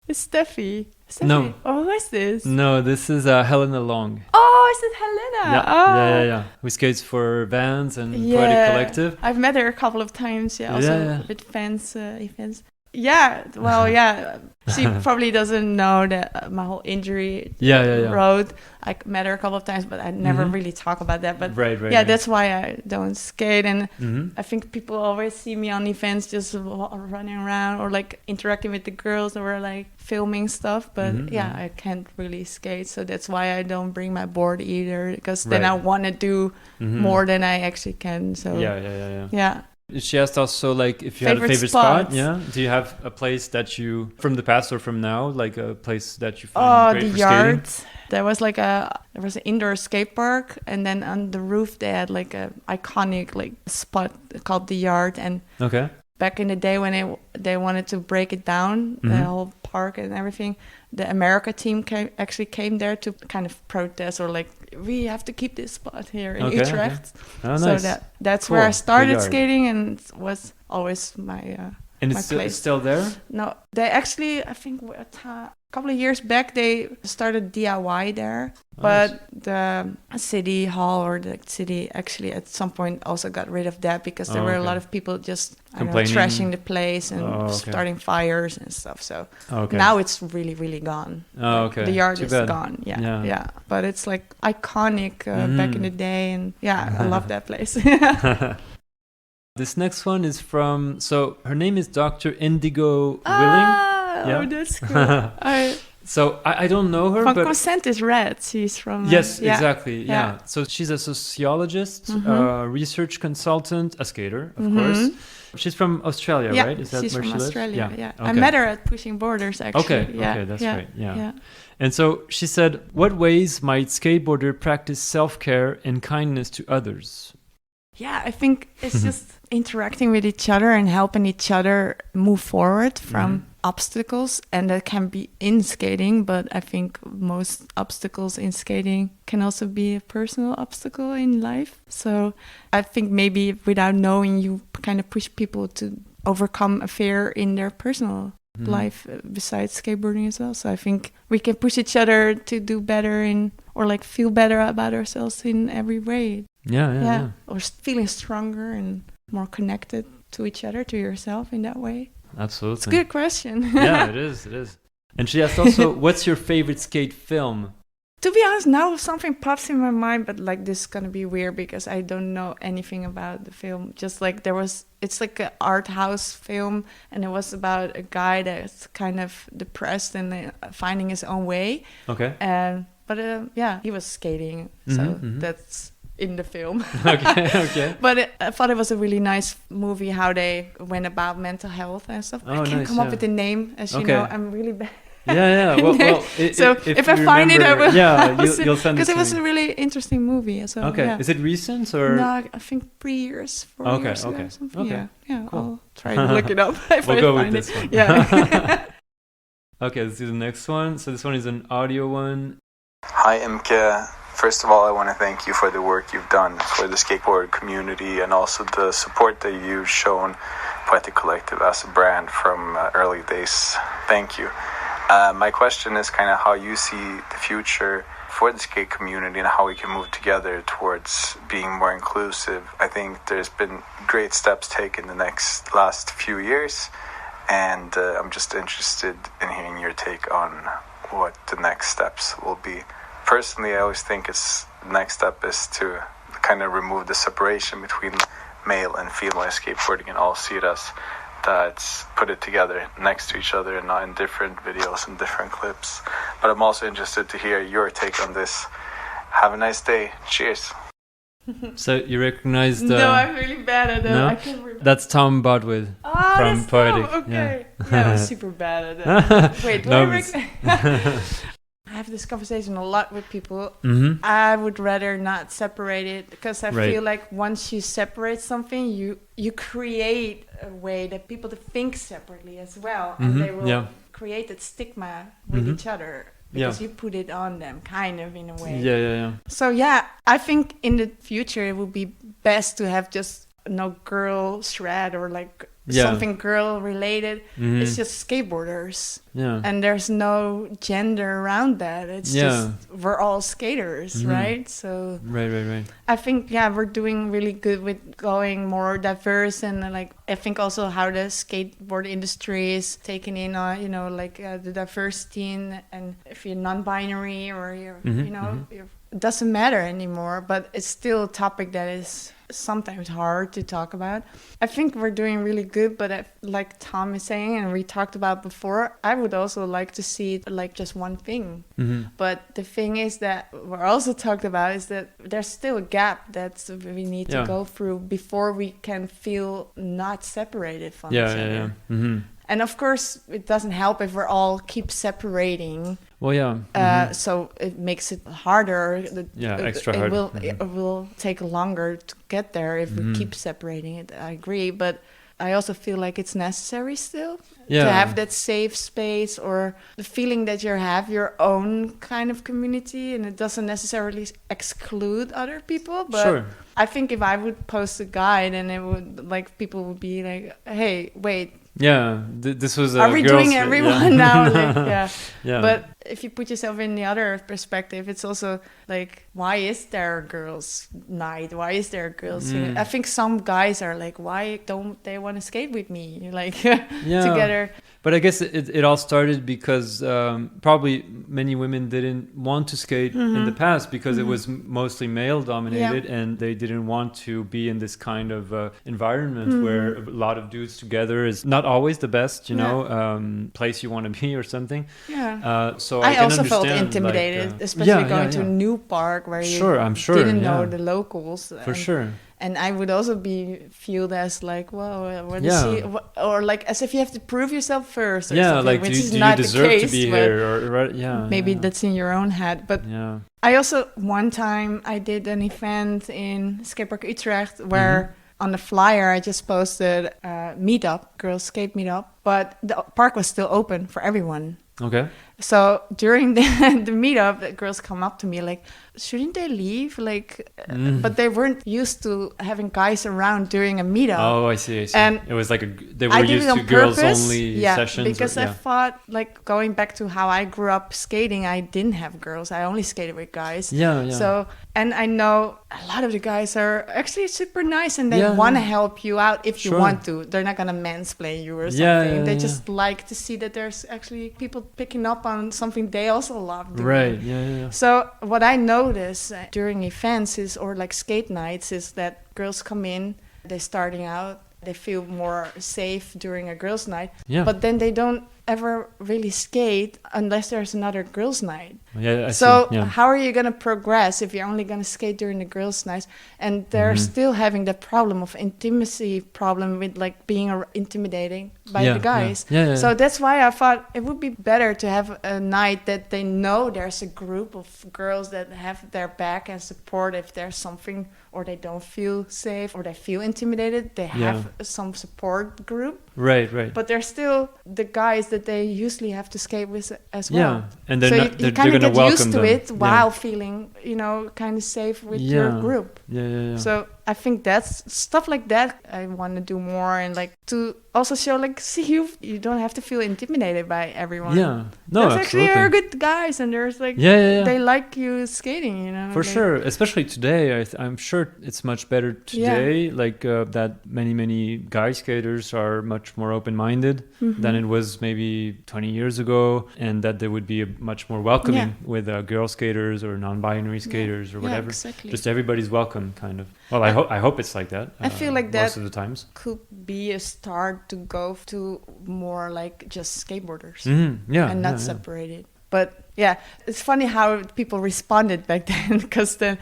It's Steffi. No. Oh, who is this? No, this is Helena Long. Oh, is it Helena? Yeah. Who skates for Vans and Poetic Collective. I've met her a couple of times, also with fans events. Yeah, well, she probably doesn't know that my whole injury road. I met her a couple of times, but I never really talk about that. But right. That's why I don't skate. And I think people always see me on events just running around or like interacting with the girls or like filming stuff. But I can't really skate. So that's why I don't bring my board either, because then I want to do more than I actually can. So yeah. She asked also, like, if you had a favorite spot. Yeah. Do you have a place that you, from the past or from now, like a place that you find great for yard. skating? There was an indoor skate park, and then on the roof they had like a iconic like spot called the Yard. And back in the day when they wanted to break it down, the whole park and everything, the America team came there to kind of protest, or like, we have to keep this spot here in Utrecht. Oh, nice. So that's cool. Where I started skating, and it was always my And my it's place. still there? No, they actually, I think a couple of years back, they started DIY there. But the city hall or the city actually at some point also got rid of that because there were a lot of people just trashing the place and starting fires and stuff. So now it's really, really gone. The yard is gone. Yeah. But it's like iconic back in the day. And I love that place. This next one is from, so her name is Dr. Indigo Willing. Oh, that's cool. So I don't know her, but Consent is Red. She's from yes, exactly. Yeah. So she's a sociologist, research consultant, a skater, of course. She's from Australia, right? Is that she's where from she lives? Australia. Yeah. Okay. I met her at Pushing Borders, actually. Okay, that's right. Yeah. And so she said, "What ways might skateboarder practice self-care and kindness to others?" Yeah, I think it's just interacting with each other and helping each other move forward from obstacles. And that can be in skating, but I think most obstacles in skating can also be a personal obstacle in life. So I think maybe without knowing, you kind of push people to overcome a fear in their personal life besides skateboarding as well. So I think we can push each other to do better or like feel better about ourselves in every way. Yeah. Or feeling stronger and more connected to each other, to yourself in that way. Absolutely. It's a good question. Yeah, it is. And she asked also, what's your favorite skate film? To be honest, now something pops in my mind, but like this is going to be weird because I don't know anything about the film. Just like it's like an art house film, and it was about a guy that's kind of depressed and finding his own way. Okay. But he was skating, so that's in the film. Okay. But I thought it was a really nice movie how they went about mental health and stuff. I can't come up with the name, as you know. I'm really bad. Yeah. Well, so if I find it, I will. Yeah, you'll send it to me. Because it was a really interesting movie. So, okay. Is it recent or? No, I think 3 years, 4 years ago. Something. Okay. Yeah. Cool. I'll try to look it up if we'll I go find with this one. Yeah. Okay, let's do the next one. So this one is an audio one. Hi, Imke. First of all, I want to thank you for the work you've done for the skateboard community and also the support that you've shown Poetic Collective as a brand from early days. Thank you. My question is kind of how you see the future for the skate community and how we can move together towards being more inclusive. I think there's been great steps taken the last few years, and I'm just interested in hearing your take on what the next steps will be. Personally, I always think the next step is to kind of remove the separation between male and female skateboarding and all see it as that's put it together next to each other and not in different videos and different clips. But I'm also interested to hear your take on this. Have a nice day. Cheers. So you recognize the... No, I'm really bad at it. No? I can't remember. That's Tom Bodwood from Poetic. Okay. Yeah, I'm super bad at it. Wait, do I have this conversation a lot with people. I would rather not separate it because I feel like once you separate something, you create a way that people to think separately as well, and they will create that stigma with each other because you put it on them, kind of in a way. Yeah. So I think in the future it would be best to have just no girl shred or like something girl related. It's just skateboarders. And there's no gender around that. It's just we're all skaters, right? So right. I think we're doing really good with going more diverse, and like I think also how the skateboard industry is taking in the diversity and if you're non-binary or you're it doesn't matter anymore, but it's still a topic that is sometimes hard to talk about. I think we're doing really good, but like Tom is saying, and we talked about before, I would also like to see it like just one thing. But the thing is that we're also talked about is that there's still a gap that we need to go through before we can feel not separated from each other. And of course, it doesn't help if we're all keep separating. Well, so it makes it harder. Extra hard. It will take longer to get there if we keep separating it. I agree, but I also feel like it's necessary still to have that safe space or the feeling that you have your own kind of community, and it doesn't necessarily exclude other people. But I think if I would post a guide, and it would people would be like, "Hey, wait." Yeah, this was a are we girls' doing trip, everyone now? Like, yeah. Yeah. But if you put yourself in the other perspective, it's also like, why is there a girls' night? Why is there a girls' thing? I think some guys are like, why don't they want to skate with me? Like together. But I guess it all started because probably many women didn't want to skate in the past because it was mostly male dominated, and they didn't want to be in this kind of environment where a lot of dudes together is not always the best, you know, place you want to be or something. Yeah. So I can also felt understand, intimidated, like, especially going to a new park where you didn't know the locals. For sure. And I would also be viewed as like, well, what is he? Or like as if you have to prove yourself first. Or something, like which do is you not deserve the case, to be here? Or maybe that's in your own head. But I also one time I did an event in Skatepark Utrecht where on the flyer I just posted a meetup, girls skate meetup, but the park was still open for everyone. Okay. So during the meetup, the girls come up to me like, shouldn't they leave? Like, but they weren't used to having guys around during a meetup. Oh, I see. And it was like they were used to girls only sessions. Because I thought, like, going back to how I grew up skating, I didn't have girls. I only skated with guys. Yeah. So, and I know a lot of the guys are actually super nice and they want to help you out if you want to. They're not gonna mansplain you or something. They just like to see that there's actually people picking up on something they also love doing. Right. Yeah. So what I notice during events or like skate nights is that girls come in, they're starting out, they feel more safe during a girls' night, but then they don't ever really skate unless there's another girls' night. How are you going to progress if you're only going to skate during the girls' nights? And they're still having the problem of intimacy problem with like being intimidating by the guys. So that's why I thought it would be better to have a night that they know there's a group of girls that have their back and support if there's something or they don't feel safe or they feel intimidated. They have some support group. Right. But they're still the guys that they usually have to skate with as well. Yeah, and then you kind of get used to it while feeling, kind of safe with your group. Yeah. So I think that's stuff like that I want to do more and like to also show like, see, you don't have to feel intimidated by everyone. Yeah, no, there's absolutely. actually are good guys and there's like they like you skating, For sure, especially today. I'm sure it's much better today. Like that many guy skaters are much more open-minded than it was maybe 20 years ago, and that there would be a much more welcoming with girl skaters or non-binary skaters or whatever. Exactly. Just everybody's welcome, kind of. Well, I hope it's like that. I feel like that most of the times could be a start to go to more like just skateboarders, and not separated. But yeah, it's funny how people responded back then because then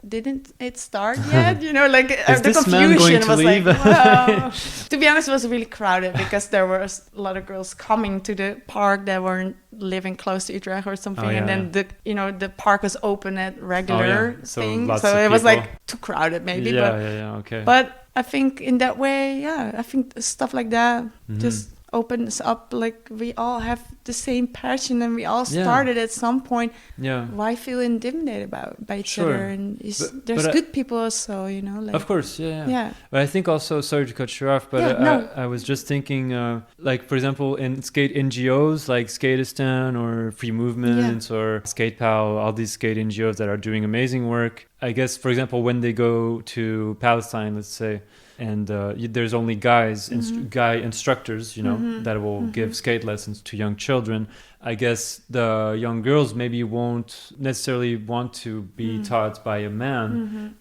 didn't it start yet? Like the confusion was like, wow. To be honest, it was really crowded because there was a lot of girls coming to the park that weren't living close to Utrecht or something, and then the park was open at regular things, so it was like too crowded maybe. Okay. But I think in that way, I think stuff like that just opens up, like we all have the same passion and we all started at some point. Why feel intimidated by each other? And there's good people also, like, of course. But I think also, sorry to cut you off, but I was just thinking, like for example, in skate NGOs like Skateistan or Free Movements or SkatePal, all these skate NGOs that are doing amazing work. I guess, for example, when they go to Palestine, let's say, and there's only guy instructors, that will give skate lessons to young children. I guess the young girls maybe won't necessarily want to be taught by a man.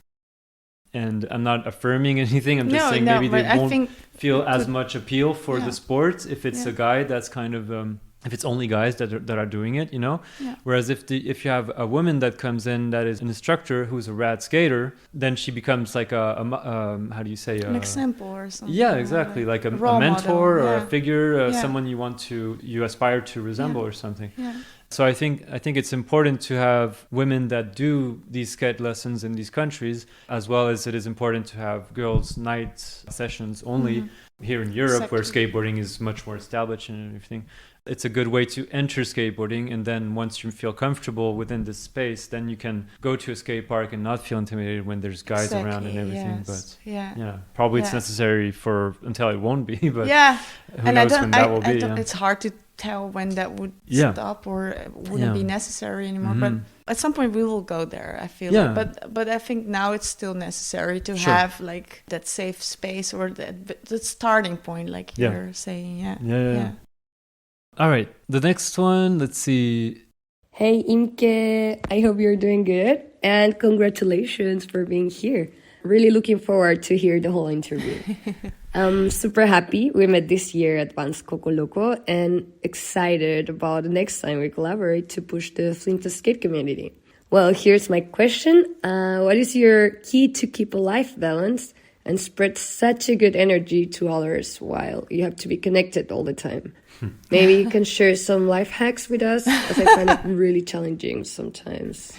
And I'm not affirming anything. I'm just saying maybe they won't feel as much appeal for the sport if it's a guy that's kind of... if it's only guys that are doing it, Whereas if you have a woman that comes in that is an instructor who's a rad skater, then she becomes like how do you say, an example or something. Yeah, exactly, like a mentor or a figure, someone you aspire to resemble or something. So I think it's important to have women that do these skate lessons in these countries, as well as it is important to have girls' night sessions only here in Europe, where skateboarding is much more established and everything. it's a good way to enter skateboarding, and then once you feel comfortable within this space, then you can go to a skate park and not feel intimidated when there's guys around and everything. Yes. But probably it's necessary until it won't be, but who and knows when that will be. It's hard to tell when that would stop or wouldn't be necessary anymore. But at some point we will go there, I feel like. But I think now it's still necessary to have like that safe space or the starting point, like you're saying. Yeah. All right, the next one, let's see. Hey Imke, I hope you're doing good and congratulations for being here. Really looking forward to hear the whole interview. I'm super happy we met this year at Vans Coco Loco and excited about the next time we collaborate to push the Flint skate community. Well, here's my question. What is your key to keep a life balance and spread such a good energy to others while you have to be connected all the time? Maybe you can share some life hacks with us, as I find it really challenging sometimes.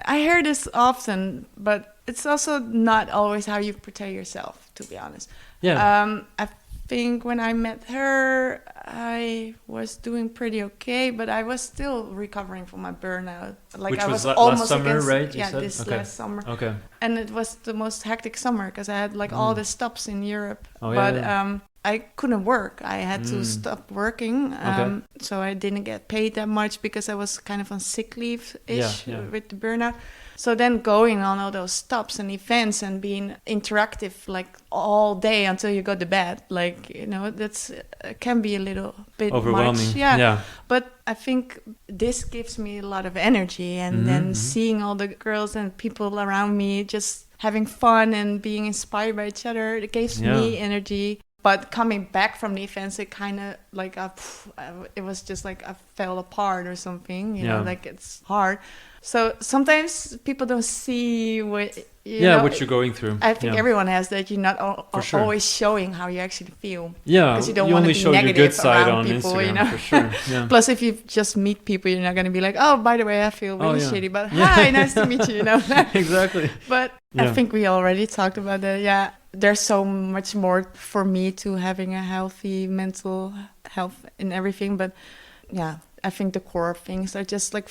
I hear this often, but it's also not always how you portray yourself, to be honest. I think when I met her, I was doing pretty okay, but I was still recovering from my burnout. Like Which I was was almost last summer, against, right? Last summer. Okay. And it was the most hectic summer because I had like all the stops in Europe. Oh, but I couldn't work. I had to stop working. So I didn't get paid that much because I was kind of on sick leave-ish with the burnout. So then going on all those stops and events and being interactive like all day until you go to bed, like, you know, that's can be a little bit overwhelming. Much. Yeah. But I think this gives me a lot of energy, and then seeing all the girls and people around me just having fun and being inspired by each other, it gives me energy. But coming back from the events, it kind of like it was just like I fell apart or something. You know, like it's hard. So sometimes people don't see what what you're going through. I think everyone has that. You're not always showing how you actually feel. Yeah, because you don't you want only to be show your negative good side around on people. Instagram, You know, for sure. Yeah. Plus, if you just meet people, you're not going to be like, "Oh, by the way, I feel really shitty," but hi, nice to meet you. You know, Exactly. But I think we already talked about that. Yeah, there's so much more for me to having a healthy mental health and everything. But yeah, I think the core things are just like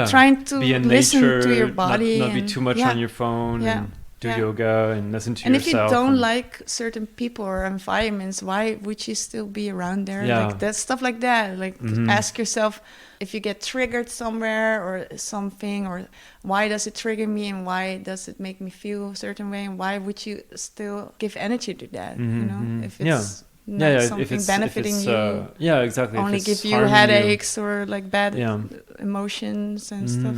trying to be in listen nature, to your body, not be too much on your phone, and do yoga and listen to and yourself. And if you don't like certain people or environments, why would you still be around there? Like that stuff like that. Like ask yourself if you get triggered somewhere or something, or why does it trigger me and why does it make me feel a certain way, and why would you still give energy to that? You know, if it's not something benefiting you. Exactly. Only give you headaches or like bad emotions and stuff.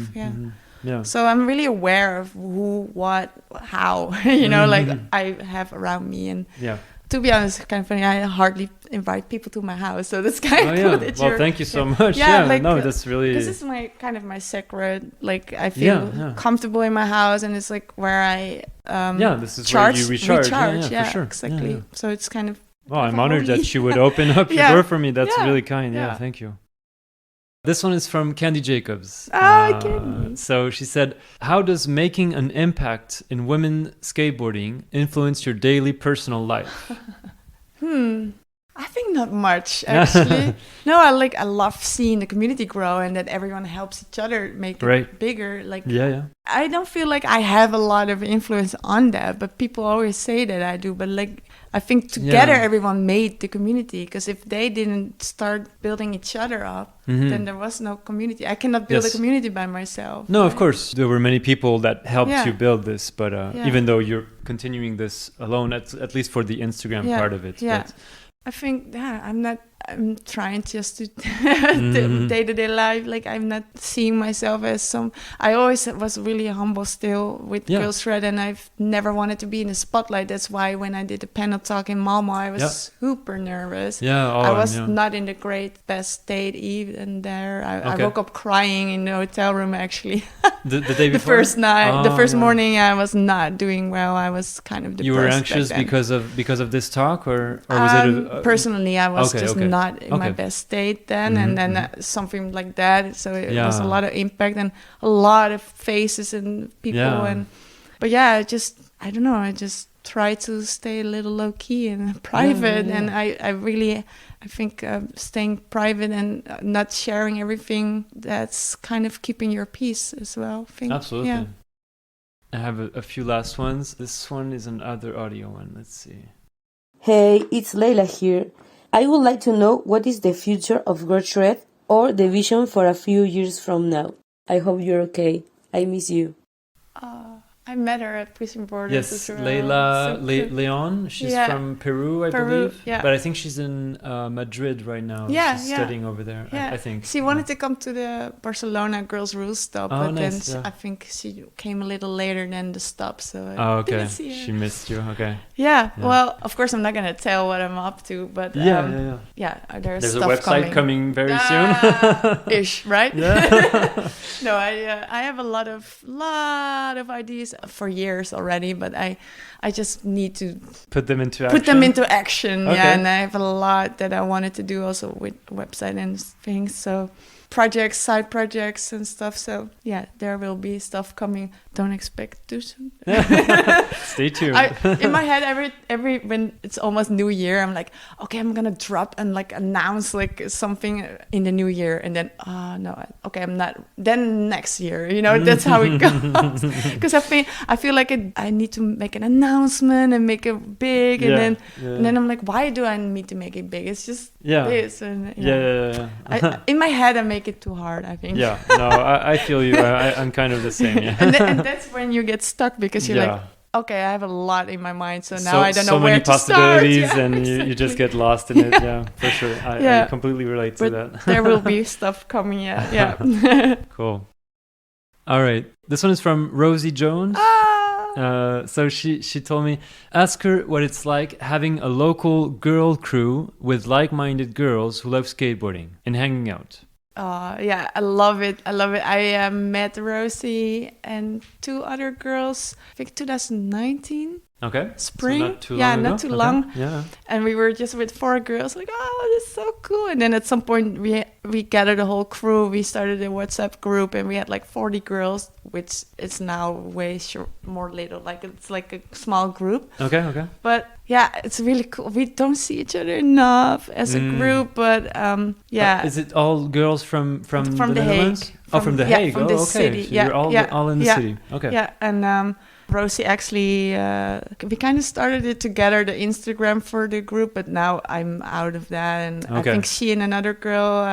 Yeah. So I'm really aware of who, what, how, you know, like I have around me. And to be honest, it's kind of funny. I hardly invite people to my house, so that's kind of cool. That well, thank you so much. Like, no, that's really. This is my kind of my sacred. Like I feel comfortable in my house, and it's like where I this is where you recharge. For sure. Exactly. Yeah. So it's kind of. Well, I'm honored that you would open up your door for me. That's really kind. Yeah, thank you. This one is from Candy Jacobs. Candy. So she said, how does making an impact in women skateboarding influence your daily personal life? I think not much, actually. No, I love seeing the community grow and that everyone helps each other make it bigger. Like, I don't feel like I have a lot of influence on that, but people always say that I do. But like, I think together everyone made the community, because if they didn't start building each other up, then there was no community. I cannot build a community by myself. No, of course. There were many people that helped you build this, but even though you're continuing this alone, at least for the Instagram part of it. Yeah. I think, I'm trying just to day-to-day life. Like, I'm not seeing myself as some. I always was really humble still with Girls Shred, and I've never wanted to be in the spotlight. That's why when I did the panel talk in Malmo, I was super nervous. I was not in the best state even there. I woke up crying in the hotel room, actually. The day before? The first night, the first morning, I was not doing well. I was kind of depressed. You were anxious because of this talk, or was it? Personally, I was not in my best state then, and then something like that. So it was a lot of impact and a lot of faces and people, but I don't know. I just try to stay a little low key and private. And I think staying private and not sharing everything, that's kind of keeping your peace as well. I think. Absolutely. Yeah. I have a few last ones. This one is another audio one. Let's see. Hey, it's Leila here. I would like to know what is the future of Gertrude or the vision for a few years from now. I hope you're okay. I miss you. I met her at Prison Borders. Yes, Leila Leon. She's from Peru, I believe. Yeah. But I think she's in Madrid right now. Yeah, she's studying over there, yeah. I think. She wanted to come to the Barcelona Girls' Rules stop, but nice, then I think she came a little later than the stop, so Oh, okay. didn't see her. She missed you. Okay. Yeah, well, of course I'm not going to tell what I'm up to, but there's There's stuff a website coming very soon. Ish, right? Yeah. No, I have a lot of ideas for years already, but I just need to put them into action. Yeah, and I have a lot that I wanted to do also with website and things, so projects, side projects and stuff. So yeah, there will be stuff coming. Don't expect too soon. Stay tuned. In my head, every when it's almost New Year, I'm like, okay, I'm gonna drop and like announce like something in the New Year, and then I'm not. Then next year, that's how it goes. Because I feel like I need to make an announcement and make it big, and then I'm like, why do I need to make it big? It's just this, and in my head, I make it too hard, I think. Yeah, no, I feel you. I'm kind of the same. Yeah. And that's when you get stuck, because you're like, okay, I have a lot in my mind, so now I don't know where to start. So many possibilities, and exactly. you just get lost in it. Yeah, for sure. I completely relate to that. There will be stuff coming. Yeah. Cool. All right. This one is from Rosie Jones. So she told me, ask her what it's like having a local girl crew with like-minded girls who love skateboarding and hanging out. Yeah, I love it. I met Rosie and two other girls, I think 2019. Okay. Spring. So not too long ago. Not too long. Yeah. And we were just with 4 girls, like, oh, this is so cool. And then at some point we gathered a whole crew. We started a WhatsApp group, and we had like 40 girls, which is now way more little. Like it's like a small group. Okay. But yeah, it's really cool. We don't see each other enough as a group, but Is it all girls from the Netherlands? Hague. From the Hague. From the okay. city. So you're all in the city. Okay. Yeah, and Rosie actually, we kind of started it together, the Instagram for the group, but now I'm out of that. And I think she and another girl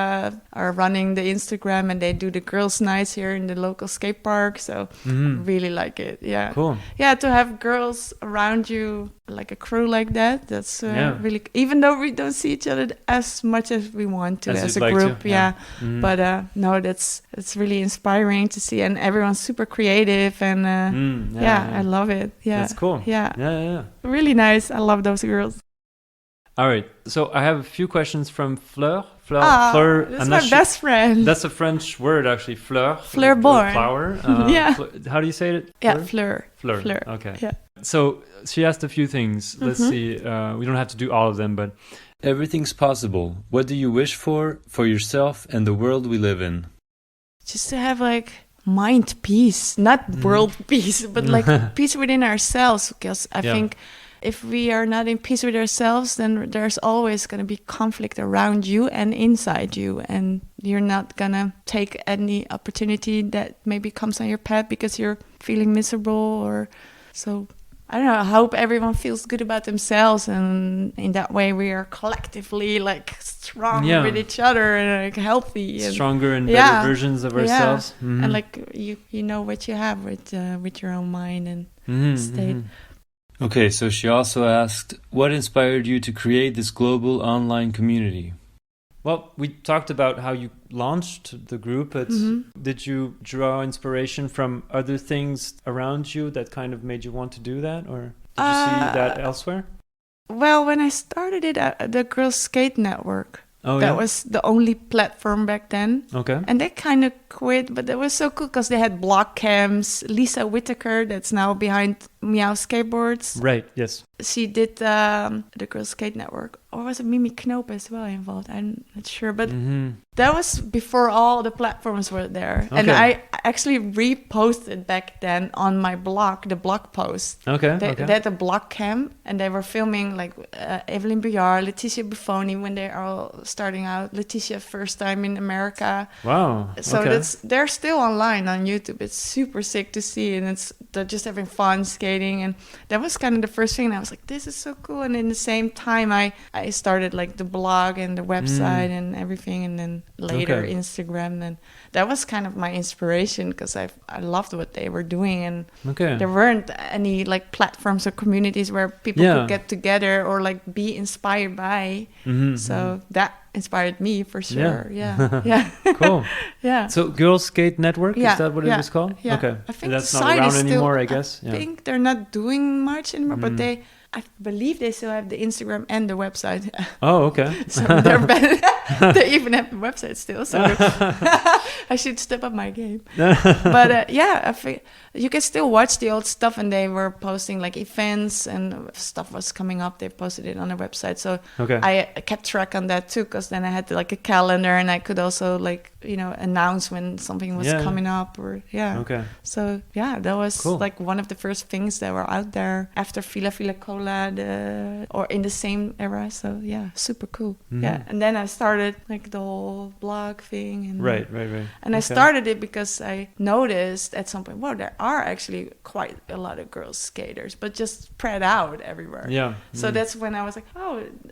are running the Instagram, and they do the girls' nights here in the local skate park. So really like it. Yeah. Cool. Yeah, to have girls around you, like a crew like that, that's really, even though we don't see each other as much as we want to as a group. But no, it's really inspiring to see, and everyone's super creative, and I love it. Yeah, that's cool. Yeah. Really nice. I love those girls. All right, so I have a few questions from Fleur. Fleur, that's my best friend. That's a French word, actually. Fleur. Fleurborn. Flower. How do you say it? Fleur? Yeah, Fleur. Okay. Yeah. So she asked a few things. Let's see. We don't have to do all of them, but everything's possible. What do you wish for yourself and the world we live in? Just to have like mind peace, not world peace, but like peace within ourselves. Because I think if we are not in peace with ourselves, then there's always going to be conflict around you and inside you, and you're not going to take any opportunity that maybe comes on your path because you're feeling miserable. Or so I don't know, I hope everyone feels good about themselves, and in that way we are collectively like strong with each other and like healthy and stronger and better versions of ourselves. And like you know what you have with your own mind and state. Okay, so she also asked, what inspired you to create this global online community? Well, we talked about how you launched the group, but did you draw inspiration from other things around you that kind of made you want to do that? Or did you see that elsewhere? Well, when I started it at the Girls Skate Network, that was the only platform back then. Okay. And they kind of quit, but that was so cool because they had block camps. Lisa Whitaker, that's now behind Meow Skateboards. Right, yes. She did the Girls Skate Network. Or was it Mimi Knoop as well involved? I'm not sure. But that was before all the platforms were there. Okay. And I actually reposted back then on my blog, the blog post. Okay. They had a blog camp and they were filming like Evelyn Bouillard, Letitia Buffoni when they are all starting out. Letitia first time in America. Wow. So they're still online on YouTube. It's super sick to see, and they're just having fun skating. And that was kind of the first thing. And I was like, this is so cool. And in the same time, I started like the blog and the website and everything, and then later Instagram. And that was kind of my inspiration because I loved what they were doing, and there weren't any like platforms or communities where people could get together or like be inspired by. So that inspired me for sure. Yeah. Cool. Yeah. So Girls Skate Network, is that what it was called? Yeah. Okay. I think that's the not site around is still, anymore, I guess. I think they're not doing much anymore, but I believe they still have the Instagram and the website. Oh, okay. So they're better. They even have the website still. So I should step up my game. But I think you can still watch the old stuff, and they were posting like events and stuff was coming up. They posted it on their website. So I kept track on that too, because then I had like a calendar, and I could also like, announce when something was coming up or So that was like one of the first things that were out there after Fila Fila Cola, or in the same era. So super cool. Yeah. And then I started like the whole blog thing. And right. And I started it because I noticed at some point, there are actually quite a lot of girls skaters, but just spread out everywhere. Yeah. So that's when I was like,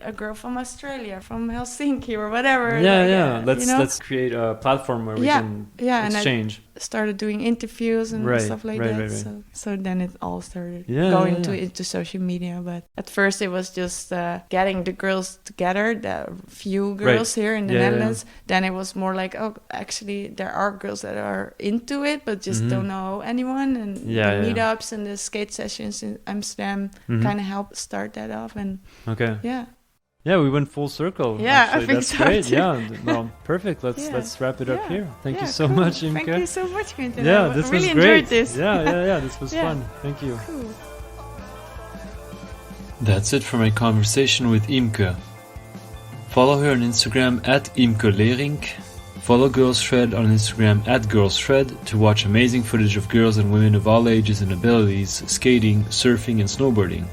a girl from Australia, from Helsinki or whatever. Let's create a platform where we can exchange. And I started doing interviews and stuff like that. Right. So then it all started going into social media. But at first it was just getting the girls together, the few girls here in the Netherlands. Then it was more like, actually there are girls that are into it, but just don't know anyone. And the meetups and the skate sessions in Amsterdam kind of helped start that off. And yeah, we went full circle. Yeah, actually. I think that's so great. too. Yeah, well, perfect. Let's wrap it up here. Thank you so much, Imke. Thank you so much, Quentin. Yeah, I this really was great. enjoyed this. Yeah, this was fun. Thank you. Cool. That's it for my conversation with Imke. Follow her on Instagram at Imke Leerink. Follow Girls Shred on Instagram at Girls Shred to watch amazing footage of girls and women of all ages and abilities skating, surfing, and snowboarding.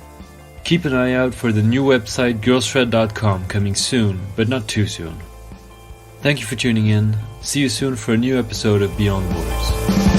Keep an eye out for the new website girlshred.com coming soon, but not too soon. Thank you for tuning in. See you soon for a new episode of Beyond Borders.